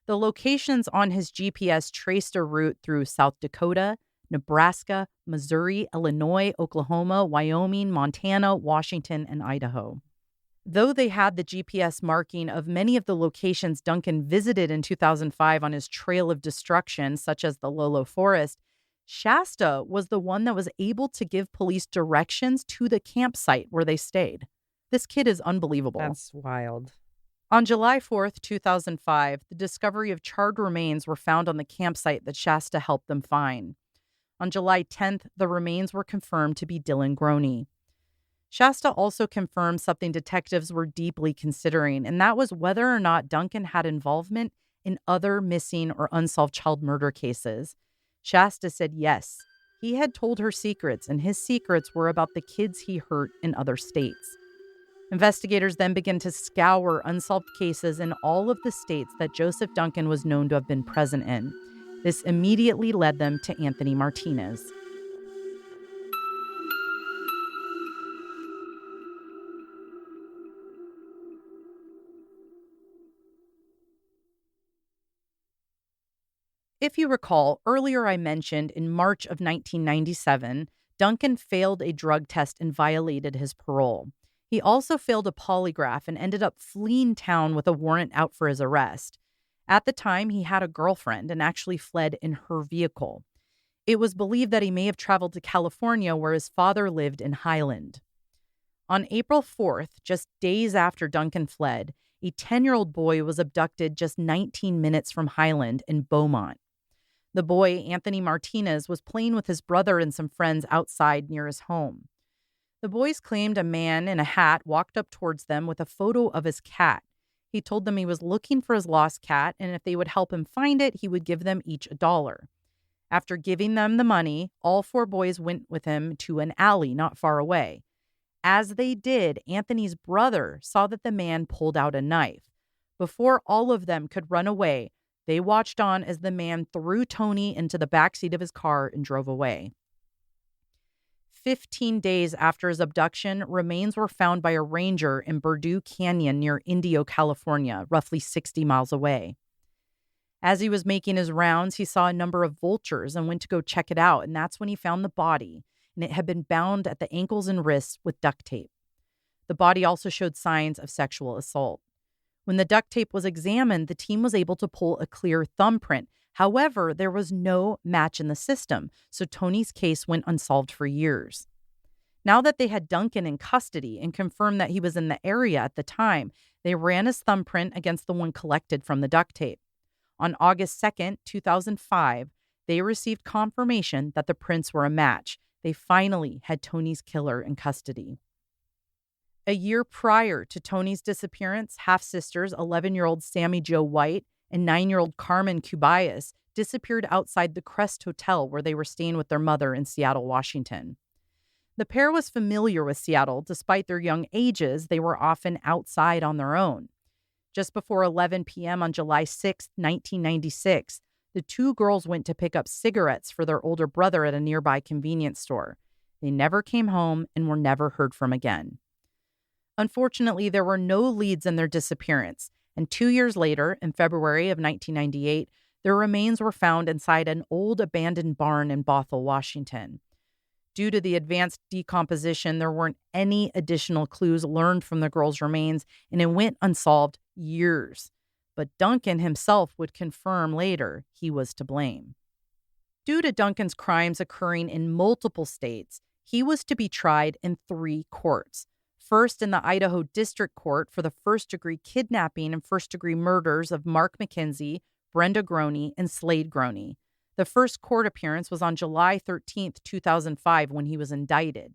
The locations on his GPS traced a route through South Dakota, Nebraska, Missouri, Illinois, Oklahoma, Wyoming, Montana, Washington, and Idaho. Though they had the GPS marking of many of the locations Duncan visited in 2005 on his trail of destruction, such as the Lolo Forest, Shasta was the one that was able to give police directions to the campsite where they stayed. This kid is unbelievable. That's wild. On July 4th, 2005, the discovery of charred remains were found on the campsite that Shasta helped them find. On July 10th, the remains were confirmed to be Dylan Groney. Shasta also confirmed something detectives were deeply considering, and that was whether or not Duncan had involvement in other missing or unsolved child murder cases. Shasta said yes, he had told her secrets, and his secrets were about the kids he hurt in other states. Investigators then began to scour unsolved cases in all of the states that Joseph Duncan was known to have been present in. This immediately led them to Anthony Martinez. If you recall, earlier I mentioned in March of 1997, Duncan failed a drug test and violated his parole. He also failed a polygraph and ended up fleeing town with a warrant out for his arrest. At the time, he had a girlfriend and actually fled in her vehicle. It was believed that he may have traveled to California, where his father lived in Highland. On April 4th, just days after Duncan fled, a 10-year-old boy was abducted just 19 minutes from Highland in Beaumont. The boy, Anthony Martinez, was playing with his brother and some friends outside near his home. The boys claimed a man in a hat walked up towards them with a photo of his cat. He told them he was looking for his lost cat, and if they would help him find it, he would give them each $1. After giving them the money, all 4 boys went with him to an alley not far away. As they did, Anthony's brother saw that the man pulled out a knife. Before all of them could run away, they watched on as the man threw Tony into the backseat of his car and drove away. 15 days after his abduction, remains were found by a ranger in Berdoo Canyon near Indio, California, roughly 60 miles away. As he was making his rounds, he saw a number of vultures and went to go check it out, and that's when he found the body, and it had been bound at the ankles and wrists with duct tape. The body also showed signs of sexual assault. When the duct tape was examined, the team was able to pull a clear thumbprint. However, there was no match in the system, so Tony's case went unsolved for years. Now that they had Duncan in custody and confirmed that he was in the area at the time, they ran his thumbprint against the one collected from the duct tape. On August 2nd, 2005, they received confirmation that the prints were a match. They finally had Tony's killer in custody. A year prior to Tony's disappearance, half-sisters 11-year-old Sammy Jo White and 9-year-old Carmen Cubayas disappeared outside the Crest Hotel where they were staying with their mother in Seattle, Washington. The pair was familiar with Seattle. Despite their young ages, they were often outside on their own. Just before 11 p.m. on July 6, 1996, the two girls went to pick up cigarettes for their older brother at a nearby convenience store. They never came home and were never heard from again. Unfortunately, there were no leads in their disappearance, and 2 years later, in February of 1998, their remains were found inside an old abandoned barn in Bothell, Washington. Due to the advanced decomposition, there weren't any additional clues learned from the girls' remains, and it went unsolved years. But Duncan himself would confirm later he was to blame. Due to Duncan's crimes occurring in multiple states, he was to be tried in 3 courts. First, in the Idaho District Court for the first-degree kidnapping and first-degree murders of Mark McKenzie, Brenda Groney, and Slade Groney. The first court appearance was on July 13, 2005, when he was indicted.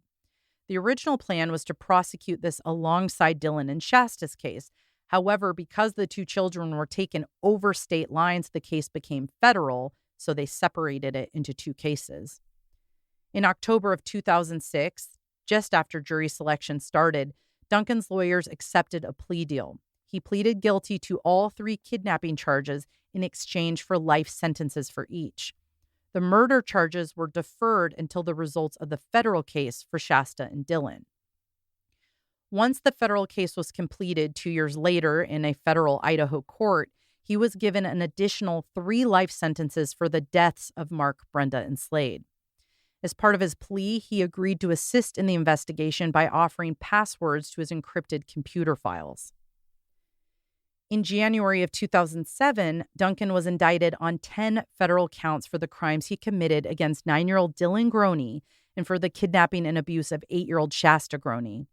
The original plan was to prosecute this alongside Dylan and Shasta's case. However, because the 2 children were taken over state lines, the case became federal, so they separated it into 2 cases. In October of 2006, just after jury selection started, Duncan's lawyers accepted a plea deal. He pleaded guilty to all 3 kidnapping charges in exchange for life sentences for each. The murder charges were deferred until the results of the federal case for Shasta and Dylan. Once the federal case was completed 2 years later in a federal Idaho court, he was given an additional 3 life sentences for the deaths of Mark, Brenda, and Slade. As part of his plea, he agreed to assist in the investigation by offering passwords to his encrypted computer files. In January of 2007, Duncan was indicted on 10 federal counts for the crimes he committed against 9-year-old Dylan Groney and for the kidnapping and abuse of 8-year-old Shasta Groney.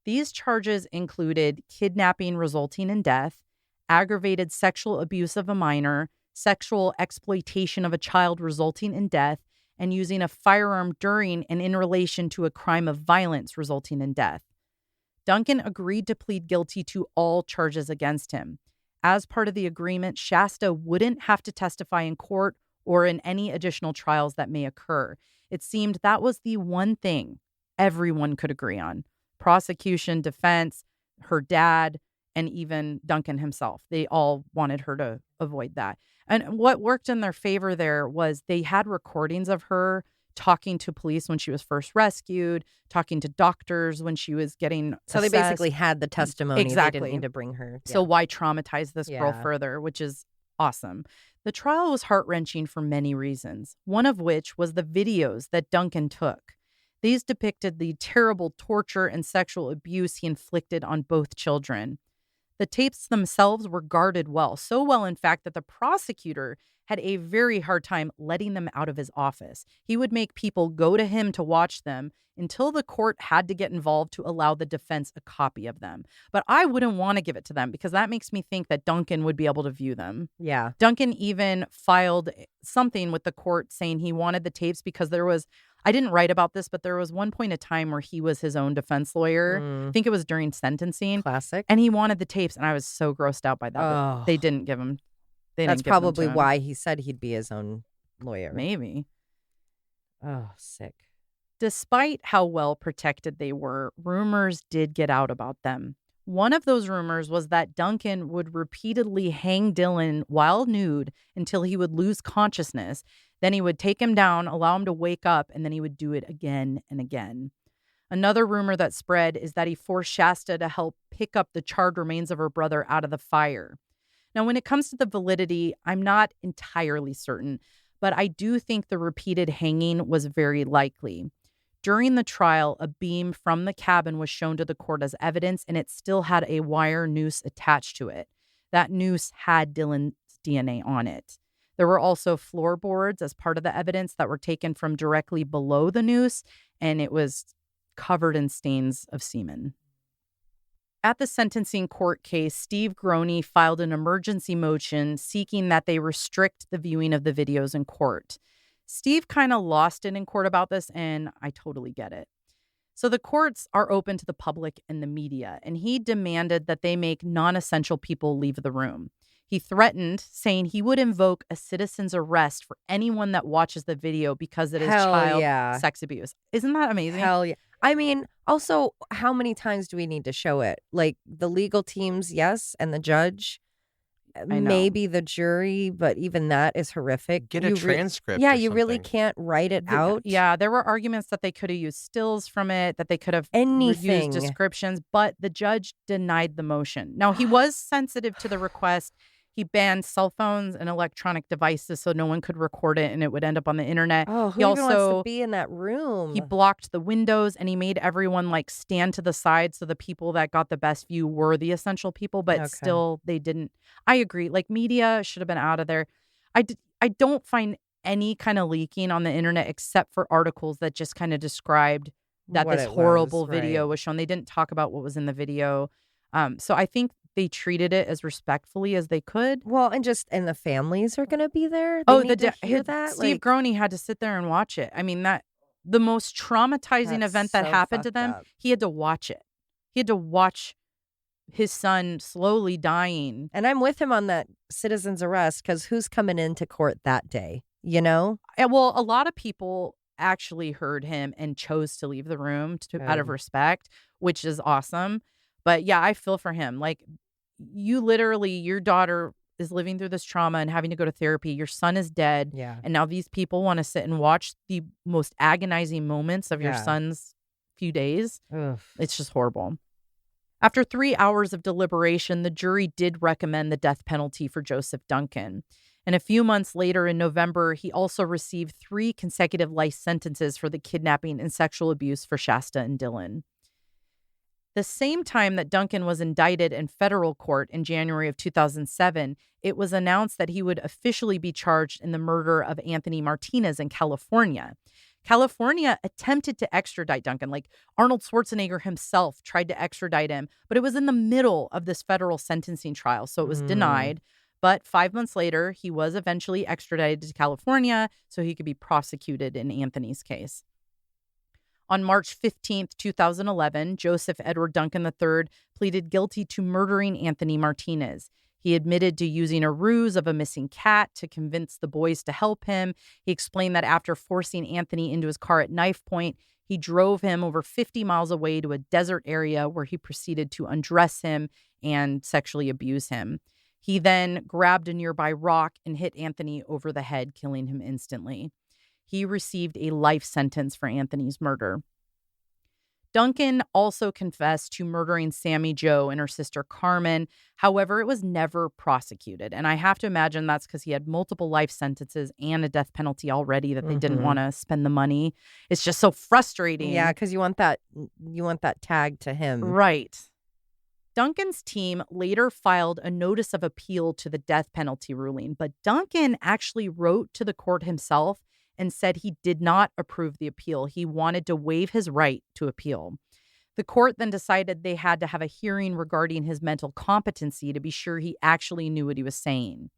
These charges included kidnapping resulting in death, aggravated sexual abuse of a minor, sexual exploitation of a child resulting in death, and using a firearm during and in relation to a crime of violence resulting in death. Duncan agreed to plead guilty to all charges against him. As part of the agreement, Shasta wouldn't have to testify in court or in any additional trials that may occur. It seemed that was the one thing everyone could agree on. Prosecution, defense, her dad, and even Duncan himself. They all wanted her to avoid that. And what worked in their favor there was they had recordings of her talking to police when she was first rescued, talking to doctors when she was getting So they assessed. basically had the testimony. They Exactly. didn't need to bring her. So why traumatize this girl Yeah. further, which is awesome. The trial was heart-wrenching for many reasons, one of which was the videos that Duncan took. These depicted the terrible torture and sexual abuse he inflicted on both children. The tapes themselves were guarded well, so well, in fact, that the prosecutor had a very hard time letting them out of his office. He would make people go to him to watch them until the court had to get involved to allow the defense a copy of them. But I wouldn't want to give it to them because that makes me think that Duncan would be able to view them. Yeah. Duncan even filed something with the court saying he wanted the tapes because I didn't write about this, but there was one point in time where he was his own defense lawyer. I think it was during sentencing. Classic. And he wanted the tapes, and I was so grossed out by that. But Oh. they didn't give him. That's give them to probably him. why he said he'd be his own lawyer. Maybe. Oh, sick. Despite how well protected they were, rumors did get out about them. One of those rumors was that Duncan would repeatedly hang Dylan while nude until he would lose consciousness. Then he would take him down, allow him to wake up, and then he would do it again and again. Another rumor that spread is that he forced Shasta to help pick up the charred remains of her brother out of the fire. Now, when it comes to the validity, I'm not entirely certain, but I do think the repeated hanging was very likely. During the trial, a beam from the cabin was shown to the court as evidence, and it still had a wire noose attached to it. That noose had Dylan's DNA on it. There were also floorboards as part of the evidence that were taken from directly below the noose, and it was covered in stains of semen. At the sentencing court case, Steve Groney filed an emergency motion seeking that they restrict the viewing of the videos in court. Steve kind of lost it in court about this, and I totally get it. So the courts are open to the public and the media, and he demanded that they make non-essential people leave the room. He threatened, saying he would invoke a citizen's arrest for anyone that watches the video because it is Hell child yeah. sex abuse. Isn't that amazing? Hell yeah. I mean, also, how many times do we need to show it? Like the legal teams, yes, and the judge, know. maybe the jury, but even that is horrific. Get a transcript. Yeah, or you really something. can't write it out. Yeah, there were arguments that they could have used stills from it, that they could have Anything. used descriptions, but the judge denied the motion. Now, he was sensitive to the request. He banned cell phones and electronic devices so no one could record it and it would end up on the internet. Oh, who He even wants also- to be in that room? He blocked the windows and he made everyone like stand to the side so the people that got the best view were the essential people, but Okay. still they didn't. I agree. Like media should have been out of there. I don't find any kind of leaking on the internet except for articles that just kind of described that What this it was, horrible video right. was shown. They didn't talk about what was in the video. So I think they treated it as respectfully as they could. Well, and the families are going to be there. They need to hear that. Steve Groney had to sit there and watch it. I mean, the most traumatizing That's event that so happened to fucked them, up. he had to watch it. He had to watch his son slowly dying. And I'm with him on that citizen's arrest because who's coming into court that day? You know? And, well, a lot of people actually heard him and chose to leave the room out of Good. respect, which is awesome. But yeah, I feel for him. Like, you literally, your daughter is living through this trauma and having to go to therapy. Your son is dead. Yeah. And now these people want to sit and watch the most agonizing moments of your Yeah. son's few days. Ugh. It's just horrible. After 3 hours of deliberation, the jury did recommend the death penalty for Joseph Duncan. And a few months later in November, he also received 3 consecutive life sentences for the kidnapping and sexual abuse for Shasta and Dylan. The same time that Duncan was indicted in federal court in January of 2007, it was announced that he would officially be charged in the murder of Anthony Martinez in California. California attempted to extradite Duncan. Like Arnold Schwarzenegger himself tried to extradite him, but it was in the middle of this federal sentencing trial, so it was denied. But 5 months later, he was eventually extradited to California so he could be prosecuted in Anthony's case. On March 15th, 2011, Joseph Edward Duncan III pleaded guilty to murdering Anthony Martinez. He admitted to using a ruse of a missing cat to convince the boys to help him. He explained that after forcing Anthony into his car at knife point, he drove him over 50 miles away to a desert area where he proceeded to undress him and sexually abuse him. He then grabbed a nearby rock and hit Anthony over the head, killing him instantly. He received a life sentence for Anthony's murder. Duncan also confessed to murdering Sammy Jo and her sister Carmen. However, it was never prosecuted. And I have to imagine that's because he had multiple life sentences and a death penalty already that they didn't want to spend the money. It's just so frustrating. Yeah, because you want that tag to him. Right. Duncan's team later filed a notice of appeal to the death penalty ruling, but Duncan actually wrote to the court himself and said he did not approve the appeal. He wanted to waive his right to appeal. The court then decided they had to have a hearing regarding his mental competency to be sure he actually knew what he was saying.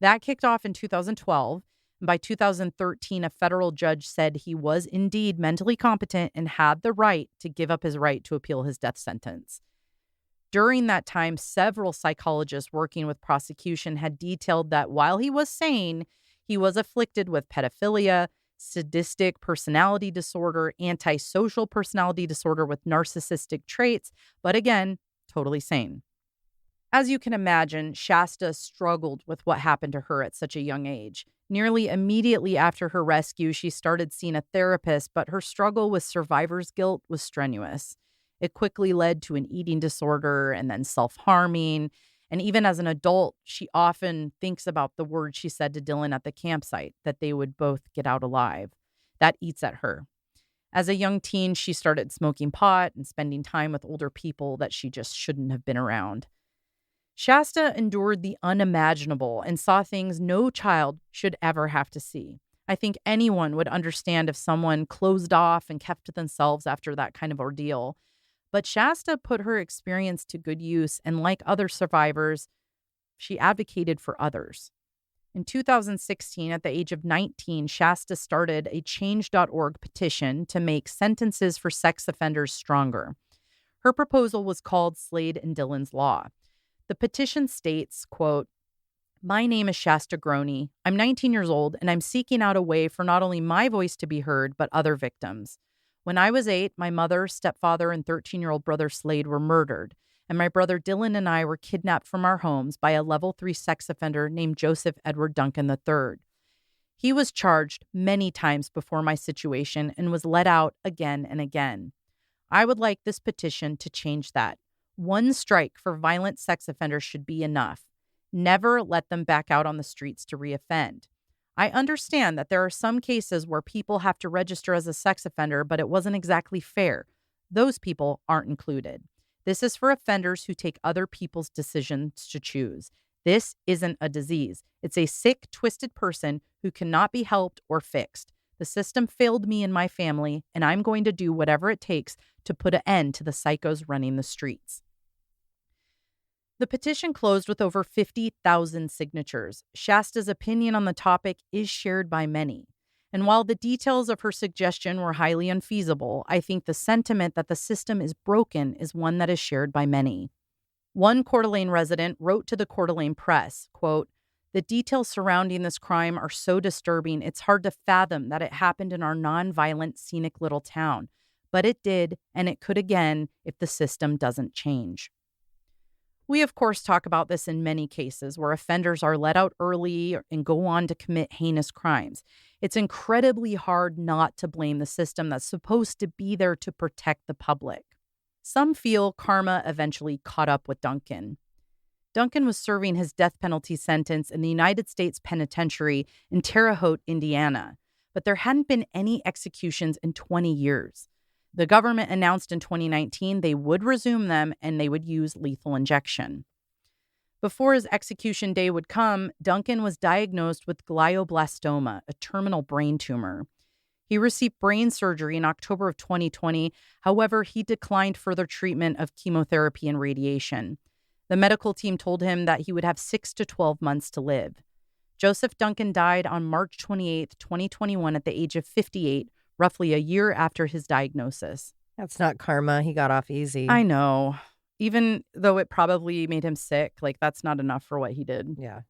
That kicked off in 2012. And by 2013, a federal judge said he was indeed mentally competent and had the right to give up his right to appeal his death sentence. During that time, several psychologists working with prosecution had detailed that while he was sane, he was afflicted with pedophilia, sadistic personality disorder, antisocial personality disorder with narcissistic traits, but again, totally sane. As you can imagine, Shasta struggled with what happened to her at such a young age. Nearly immediately after her rescue, she started seeing a therapist, but her struggle with survivor's guilt was strenuous. It quickly led to an eating disorder and then self-harming. And even as an adult, she often thinks about the words she said to Dylan at the campsite, that they would both get out alive. That eats at her. As a young teen, she started smoking pot and spending time with older people that she just shouldn't have been around. Shasta endured the unimaginable and saw things no child should ever have to see. I think anyone would understand if someone closed off and kept to themselves after that kind of ordeal. But Shasta put her experience to good use, and like other survivors, she advocated for others. In 2016, at the age of 19, Shasta started a Change.org petition to make sentences for sex offenders stronger. Her proposal was called Slade and Dillon's Law. The petition states, quote, "My name is Shasta Groney. I'm 19 years old, and I'm seeking out a way for not only my voice to be heard, but other victims. When I was 8, my mother, stepfather, and 13-year-old brother Slade were murdered, and my brother Dylan and I were kidnapped from our homes by a level 3 sex offender named Joseph Edward Duncan III. He was charged many times before my situation and was let out again and again. I would like this petition to change that. One strike for violent sex offenders should be enough. Never let them back out on the streets to reoffend. I understand that there are some cases where people have to register as a sex offender, but it wasn't exactly fair. Those people aren't included. This is for offenders who take other people's decisions to choose. This isn't a disease. It's a sick, twisted person who cannot be helped or fixed. The system failed me and my family, and I'm going to do whatever it takes to put an end to the psychos running the streets." The petition closed with over 50,000 signatures. Shasta's opinion on the topic is shared by many. And while the details of her suggestion were highly unfeasible, I think the sentiment that the system is broken is one that is shared by many. One Coeur d'Alene resident wrote to the Coeur d'Alene Press, quote, "The details surrounding this crime are so disturbing, it's hard to fathom that it happened in our nonviolent, scenic little town. But it did, and it could again if the system doesn't change." We, of course, talk about this in many cases where offenders are let out early and go on to commit heinous crimes. It's incredibly hard not to blame the system that's supposed to be there to protect the public. Some feel karma eventually caught up with Duncan. Duncan was serving his death penalty sentence in the United States Penitentiary in Terre Haute, Indiana, but there hadn't been any executions in 20 years. The government announced in 2019 they would resume them and they would use lethal injection. Before his execution day would come, Duncan was diagnosed with glioblastoma, a terminal brain tumor. He received brain surgery in October of 2020. However, he declined further treatment of chemotherapy and radiation. The medical team told him that he would have 6 to 12 months to live. Joseph Duncan died on March 28, 2021 at the age of 58, roughly a year after his diagnosis. That's not karma. He got off easy. I know. Even though it probably made him sick, like that's not enough for what he did. Yeah.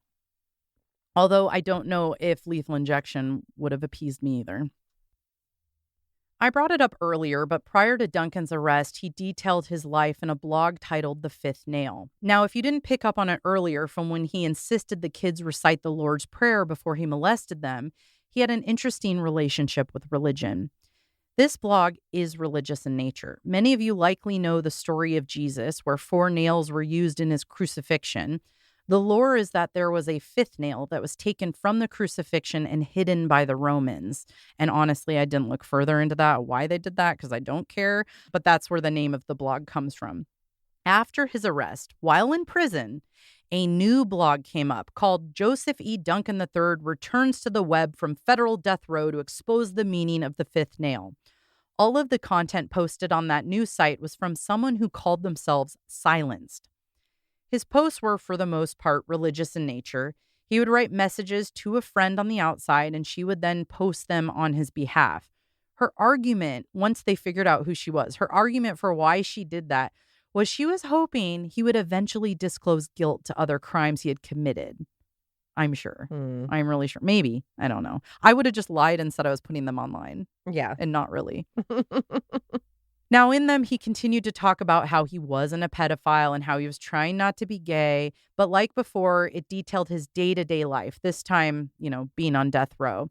Although I don't know if lethal injection would have appeased me either. I brought it up earlier, but prior to Duncan's arrest, he detailed his life in a blog titled The Fifth Nail. Now, if you didn't pick up on it earlier from when he insisted the kids recite the Lord's Prayer before he molested them, he had an interesting relationship with religion. This blog is religious in nature. Many of you likely know the story of Jesus, where 4 nails were used in his crucifixion. The lore is that there was a 5th nail that was taken from the crucifixion and hidden by the Romans. And honestly, I didn't look further into that, why they did that, because I don't care. But that's where the name of the blog comes from. After his arrest, while in prison, a new blog came up called Joseph E. Duncan III Returns to the Web from Federal Death Row to Expose the Meaning of the 5th Nail. All of the content posted on that news site was from someone who called themselves Silenced. His posts were, for the most part, religious in nature. He would write messages to a friend on the outside, and she would then post them on his behalf. Her argument, once they figured out who she was, her argument for why she did that was she was hoping he would eventually disclose guilt to other crimes he had committed. I'm sure. I'm really sure. Maybe. I don't know. I would have just lied and said I was putting them online. Yeah. And not really. Now, in them, he continued to talk about how he wasn't a pedophile and how he was trying not to be gay. But like before, it detailed his day-to-day life, this time, being on death row.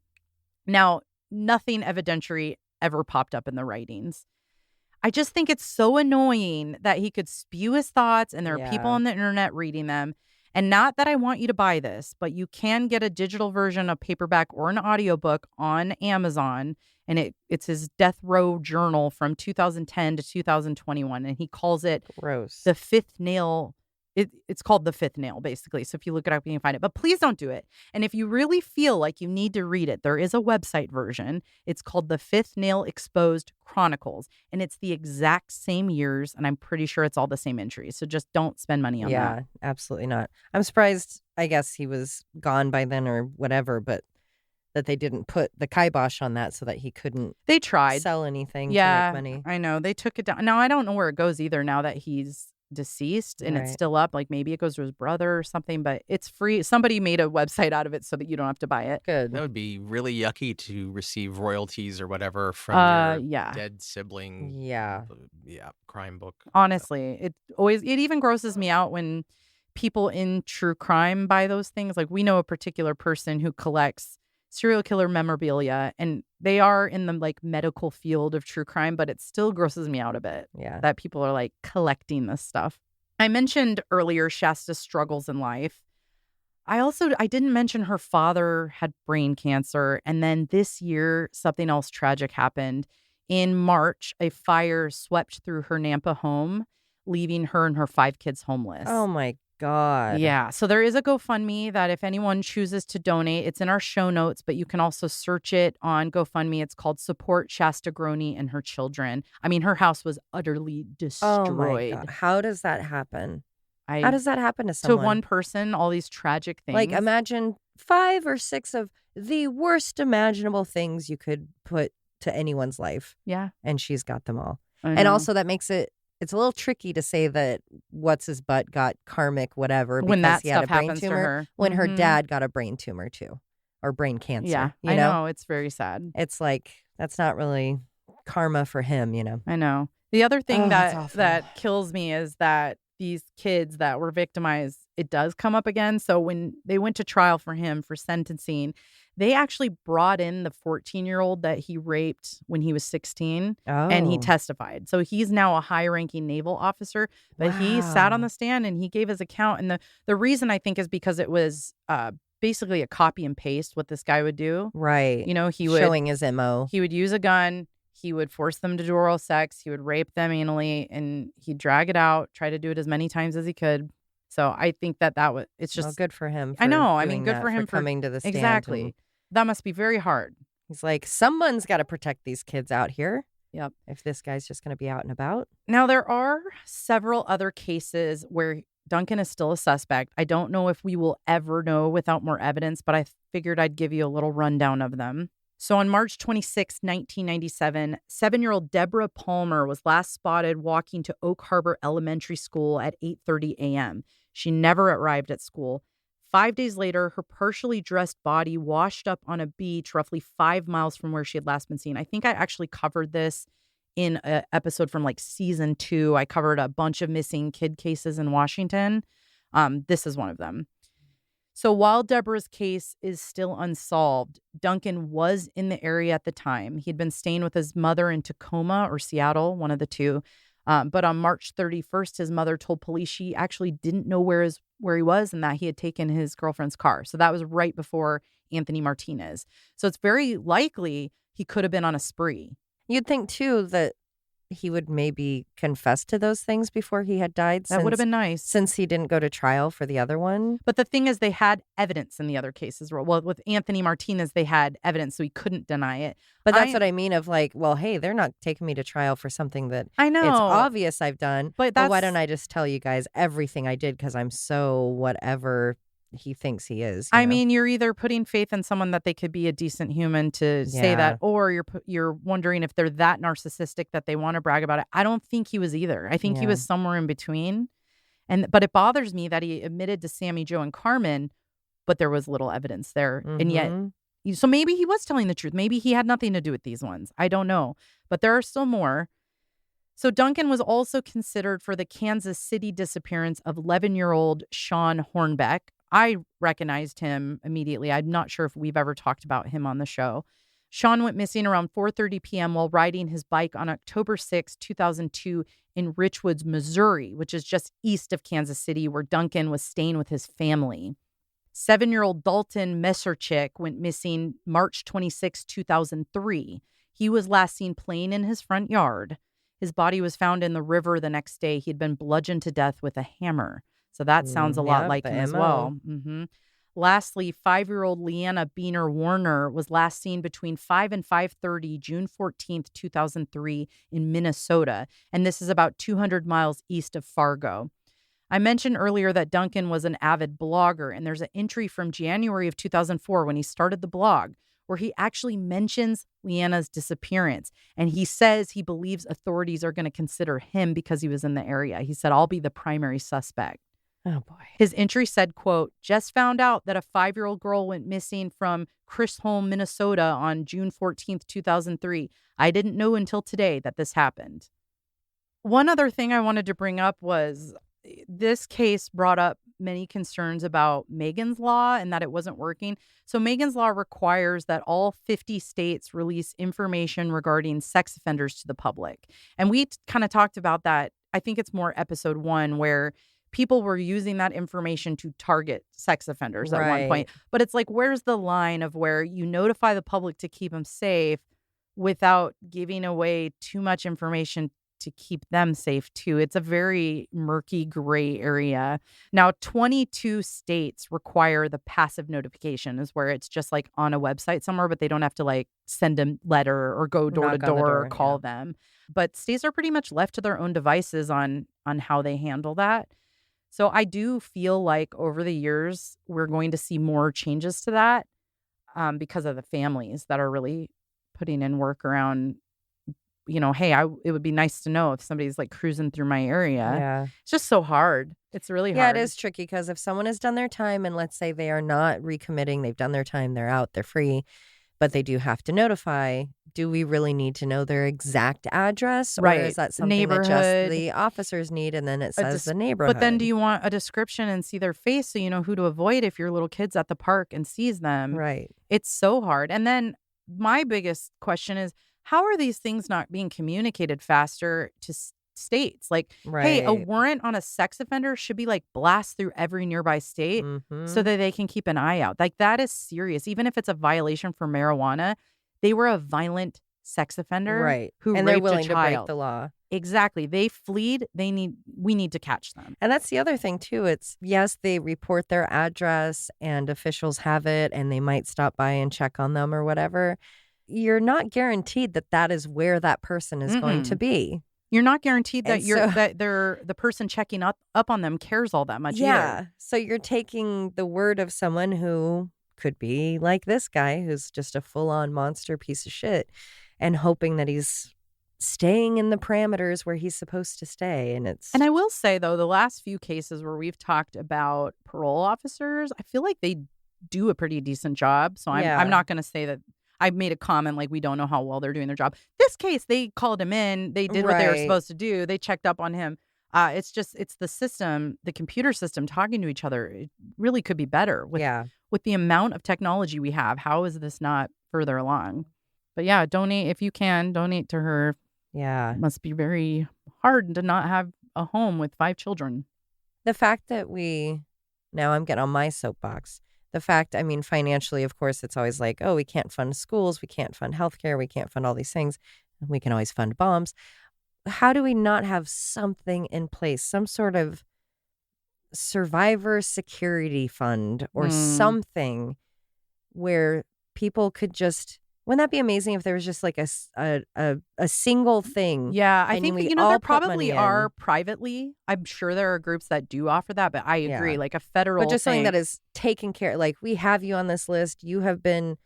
Now, nothing evidentiary ever popped up in the writings. I just think it's so annoying that he could spew his thoughts and there are people on the internet reading them. And not that I want you to buy this, but you can get a digital version, a paperback or an audiobook on Amazon. And it's his death row journal from 2010 to 2021. And he calls it Gross. The Fifth Nail It's called The Fifth Nail, basically. So if you look it up, you can find it. But please don't do it. And if you really feel like you need to read it, there is a website version. It's called The Fifth Nail Exposed Chronicles. And it's the exact same years. And I'm pretty sure it's all the same entries. So just don't spend money on Yeah, that. absolutely not. I'm surprised, I guess he was gone by then or whatever, but that they didn't put the kibosh on that so that he couldn't They tried. sell anything to Yeah, make money. I know. They took it down. Now, I don't know where it goes either now that he's deceased and it's Right. still up. Like maybe it goes to his brother or something, but it's free. Somebody made a website out of it so that you don't have to buy it. Good. That would be really yucky to receive royalties or whatever from your Yeah. dead sibling. Yeah. Yeah, crime book. Honestly, it even grosses me out when people in true crime buy those things. Like we know a particular person who collects serial killer memorabilia, and they are in the like medical field of true crime, but it still grosses me out a bit Yeah. that people are like collecting this stuff. I mentioned earlier Shasta's struggles in life. I didn't mention her father had brain cancer, and then this year something else tragic happened. In March, a fire swept through her Nampa home, leaving her and her 5 kids homeless. Oh my God. Yeah. So there is a GoFundMe that if anyone chooses to donate, it's in our show notes, but you can also search it on GoFundMe. It's called Support Shasta Groney and Her Children. I mean, her house was utterly destroyed. Oh my God. How does that happen? I, How does that happen to to someone? one person, all these tragic things. Like imagine 5 or 6 of the worst imaginable things you could put to anyone's life, Yeah. and she's got them all. I And know. also that makes it's a little tricky to say that what's his butt got karmic whatever when because that he had stuff a brain happens tumor to her. when her Mhm. dad got a brain tumor too, or brain cancer. Yeah. you I know? know. It's very sad. It's like that's not really karma for him, you know. I know. The other thing Oh, that's that awful. that kills me is that these kids that were victimized, it does come up again. So when they went to trial for him for sentencing, they actually brought in the 14-year-old that he raped when he was 16 and he Oh. testified. So he's now a high-ranking naval officer, but he sat on Wow. the stand and he gave his account. And the reason I think is because it was basically a copy and paste what this guy would do. Right. You know, he would showing his MO. he would use a gun. He would force them to do oral sex. He would rape them anally, and he'd drag it out, try to do it as many times as he could. So I think that was, it's Well, just, good for him. I for know. I mean, doing good that, for him for coming to the stand. exactly. and That must be very hard. He's like, someone's got to protect these kids out here. Yep. If this guy's just going to be out and about. Now, there are several other cases where Duncan is still a suspect. I don't know if we will ever know without more evidence, but I figured I'd give you a little rundown of them. So on March 26, 1997, 7-year-old Deborah Palmer was last spotted walking to Oak Harbor Elementary School at 8:30 a.m. She never arrived at school. 5 days later, her partially dressed body washed up on a beach roughly 5 miles from where she had last been seen. I think I actually covered this in an episode from like season 2. I covered a bunch of missing kid cases in Washington. This is one of them. So while Deborah's case is still unsolved, Duncan was in the area at the time. He'd been staying with his mother in Tacoma or Seattle, one of the two. But on March 31st, his mother told police she actually didn't know where he was and that he had taken his girlfriend's car. So that was right before Anthony Martinez. So it's very likely he could have been on a spree. You'd think, too, that he would maybe confess to those things before he had died. That would have been nice. Since he didn't go to trial for the other one. But the thing is, they had evidence in the other cases. Well, with Anthony Martinez, they had evidence, so he couldn't deny it. But that's what I mean of like, well, hey, they're not taking me to trial for something that I know. it's obvious I've done. But But why that's- don't I just tell you guys everything I did because I'm so whatever he thinks he is. you I know? mean, you're either putting faith in someone that they could be a decent human to say Yeah. that, or you're wondering if they're that narcissistic that they want to brag about it. I don't think he was either. I think he Yeah. was somewhere in between. But it bothers me that he admitted to Sammy, Joe, and Carmen, but there was little evidence there. And yet, Mhm. so maybe he was telling the truth. Maybe he had nothing to do with these ones. I don't know. But there are still more. So Duncan was also considered for the Kansas City disappearance of 11-year-old Sean Hornbeck. I recognized him immediately. I'm not sure if we've ever talked about him on the show. Sean went missing around 4:30 p.m. while riding his bike on October 6, 2002 in Richwoods, Missouri, which is just east of Kansas City, where Duncan was staying with his family. 7-year-old Dalton Messerchick went missing March 26, 2003. He was last seen playing in his front yard. His body was found in the river the next day. He'd been bludgeoned to death with a hammer. So that sounds a lot Yep, like the him as MO. well. Lastly, 5-year-old Leanna Beener Warner was last seen between 5 and 5:30 June 14th, 2003 in Minnesota, and this is about 200 miles east of Fargo. I mentioned earlier that Duncan was an avid blogger, and there's an entry from January of 2004 when he started the blog where he actually mentions Leanna's disappearance. And he says he believes authorities are going to consider him because he was in the area. He said, "I'll be the primary suspect." Oh boy. His entry said, quote, "Just found out that a 5-year-old girl went missing from Chisholm, Minnesota on June 14th, 2003. I didn't know until today that this happened." One other thing I wanted to bring up was this case brought up many concerns about Megan's Law and that it wasn't working. So Megan's Law requires that all 50 states release information regarding sex offenders to the public. And we kind of talked about that. I think it's more episode 1 where people were using that information to target sex offenders at one point. Right. But it's like, where's the line of where you notify the public to keep them safe without giving away too much information to keep them safe too? It's a very murky gray area. Now, 22 states require the passive notification, is where it's just like on a website somewhere, but they don't have to like send a letter or go door to Knock on the door or door, call yeah. them. But states are pretty much left to their own devices on how they handle that. So I do feel like over the years, we're going to see more changes to that because of the families that are really putting in work around, hey, it would be nice to know if somebody's like cruising through my area. Yeah. It's just so hard. It's really Yeah, hard. it is tricky because if someone has done their time and let's say they are not recommitting, they've done their time, they're out, they're free, but they do have to notify. Do we really need to know their exact address? Or Right. is that something that just Neighborhood. the officers need and then it A says des- the neighborhood? But then do you want a description and see their face so you know who to avoid if your little kid's at the park and sees them? Right. It's so hard. And then my biggest question is, how are these things not being communicated faster to states? Like, hey, a Right. warrant on a sex offender should be like blast through every nearby state so Mhm. that they can keep an eye out. Like, that is serious. Even if it's a violation for marijuana, they were a violent sex offender Right. who And they're raped willing a to break child. the law. Exactly. They fleed. We need to catch them. And that's the other thing too. It's yes, they report their address and officials have it and they might stop by and check on them or whatever. You're not guaranteed that that is where that person is going to be. You're not guaranteed that And so- the person checking up on them cares all that much Yeah. either. So you're taking the word of someone who could be like this guy who's just a full-on monster piece of shit and hoping that he's staying in the parameters where he's supposed to stay. And And I will say, though, the last few cases where we've talked about parole officers, I feel like they do a pretty decent job. So Yeah. I'm not going to say that I made a comment like we don't know how well they're doing their job. This case, they called him in. They did what they were Right. supposed to do. They checked up on him. It's the system, the computer system talking to each other. It really could be better with the amount of technology we have. How is this not further along? But yeah, donate if you can. Donate to her. Yeah. It must be very hard to not have a home with 5 children. The fact that now I'm getting on my soapbox. The fact, I mean, financially, of course, it's always like, oh, we can't fund schools, we can't fund healthcare, we can't fund all these things. We can always fund bombs. How do we not have something in place, some sort of survivor security fund or something where people could just, wouldn't that be amazing if there was just like a single thing? Yeah, I And think we that, all there put probably money are in. privately. I'm sure there are groups that do offer that, but I agree. Yeah. Like a federal But just something thing. that is taken care. Like we have you on this list. You have been,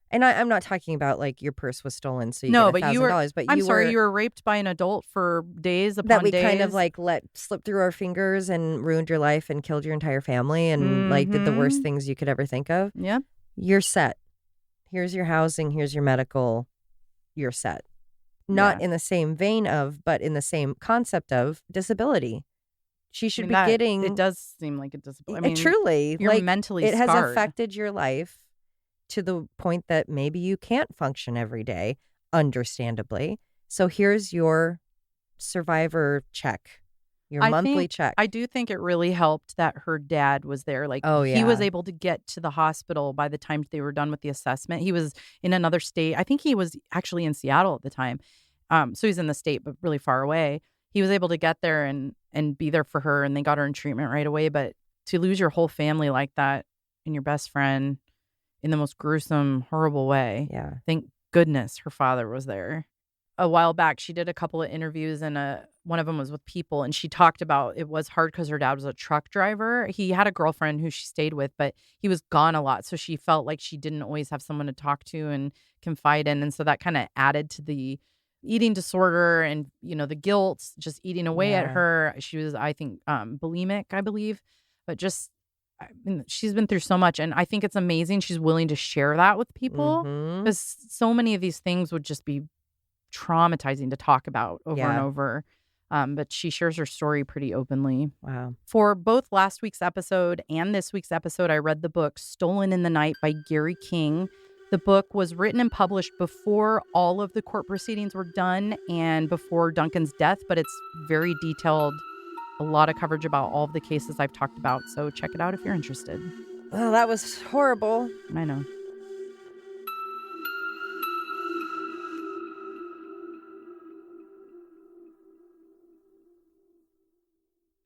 and I'm not talking about like your purse was stolen, so you No, get but you were. $1,000. But I'm you sorry, were you were raped by an adult for days upon that we days. kind of like let slip through our fingers and ruined your life and killed your entire family and like did the worst Mhm. things you could ever think of. Yeah. You're set. Here's your housing. Here's your medical. You're set. Not Yeah. in the same vein of, but in the same concept of disability. She should be getting. It does seem like it does. I mean, truly, you're like mentally it has scarred. affected your life to the point that maybe you can't function every day, understandably. So here's your survivor check, your monthly check. I do think it really helped that her dad was there. Like, Oh, he was yeah. able to get to the hospital by the time they were done with the assessment. He was in another state. I think he was actually in Seattle at the time. So he's in the state, but really far away. he was able to get there and be there for her, and they got her in treatment right away. But to lose your whole family like that and your best friend in the most gruesome, horrible way. Yeah. Thank goodness her father was there. A while back, she did a couple of interviews, and one of them was with People, and she talked about it was hard because her dad was a truck driver. He had a girlfriend who she stayed with, but he was gone a lot, so she felt like she didn't always have someone to talk to and confide in, and so that kind of added to the eating disorder and, the guilt just eating away at Yeah. her. She was, I think, bulimic, I believe, but just she's been through so much, and I think it's amazing she's willing to share that with people, Mhm. because so many of these things would just be traumatizing to talk about over and Yeah. over. But she shares her story pretty openly. Wow. For both last week's episode and this week's episode, I read the book Stolen in the Night by Gary King. The book was written and published before all of the court proceedings were done and before Duncan's death, but it's very detailed. A lot of coverage about all of the cases I've talked about. So check it out if you're interested. Oh, that was horrible. I know.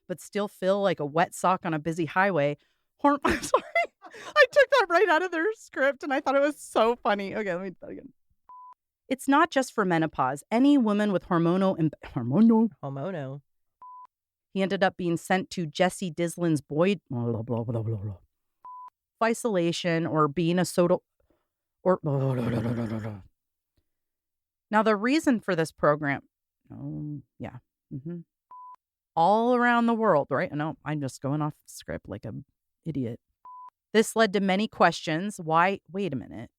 But still feel like a wet sock on a busy highway. I'm sorry. I took that right out of their script and I thought it was so funny. Okay, let me do that again. It's not just for menopause. Any woman with hormonal. Homono. He ended up being sent to Jesse Dislin's Boyd isolation or being a soda or now the reason for this program. All around the world, right? No, I'm just going off script like an idiot. This led to many questions. Why? Wait a minute.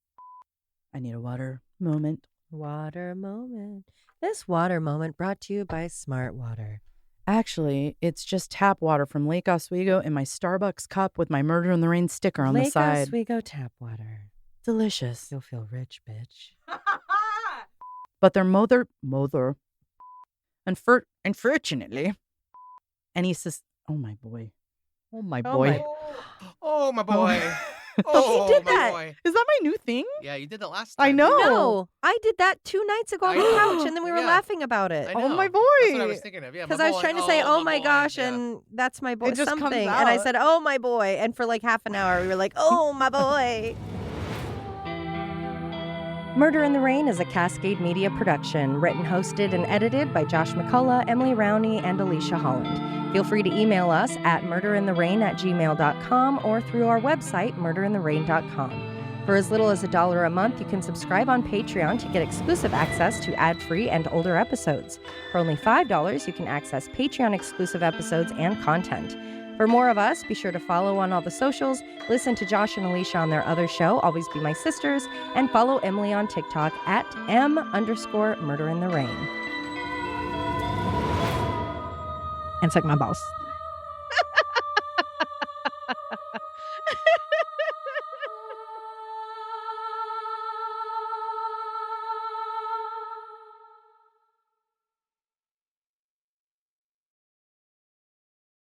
I need a water moment. Water moment. This water moment brought to you by Smart Water. Actually, it's just tap water from Lake Oswego in my Starbucks cup with my Murder in the Rain sticker on the side. Lake Oswego tap water. Delicious. You'll feel rich, bitch. But their mother, unfortunately, and he says, "Oh my boy, oh my boy." Oh, my boy. He Oh, did my that. boy. Is that my new thing? Yeah, you did that last I time. know. No, I did that 2 nights ago on I the know. couch, and then we were Yeah. laughing about it. I Oh, my know. That's what I boy. was thinking of. Yeah, Because my I was boy. trying to say, oh my boy. gosh, Yeah. and that's my boy, It just comes something. And I out. said, oh my boy. And for like half an hour, we were like, oh my boy. Murder in the Rain is a Cascade Media production, written, hosted, and edited by Josh McCullough, Emily Rowney, and Alicia Holland. Feel free to email us at murderintherain@gmail.com or through our website, murderintherain.com. For as little as $1 a month, you can subscribe on Patreon to get exclusive access to ad-free and older episodes. For only $5, you can access Patreon-exclusive episodes and content. For more of us, be sure to follow on all the socials, listen to Josh and Alicia on their other show, Always Be My Sisters, and follow Emily on TikTok at @M_murderintherain. And suck my balls.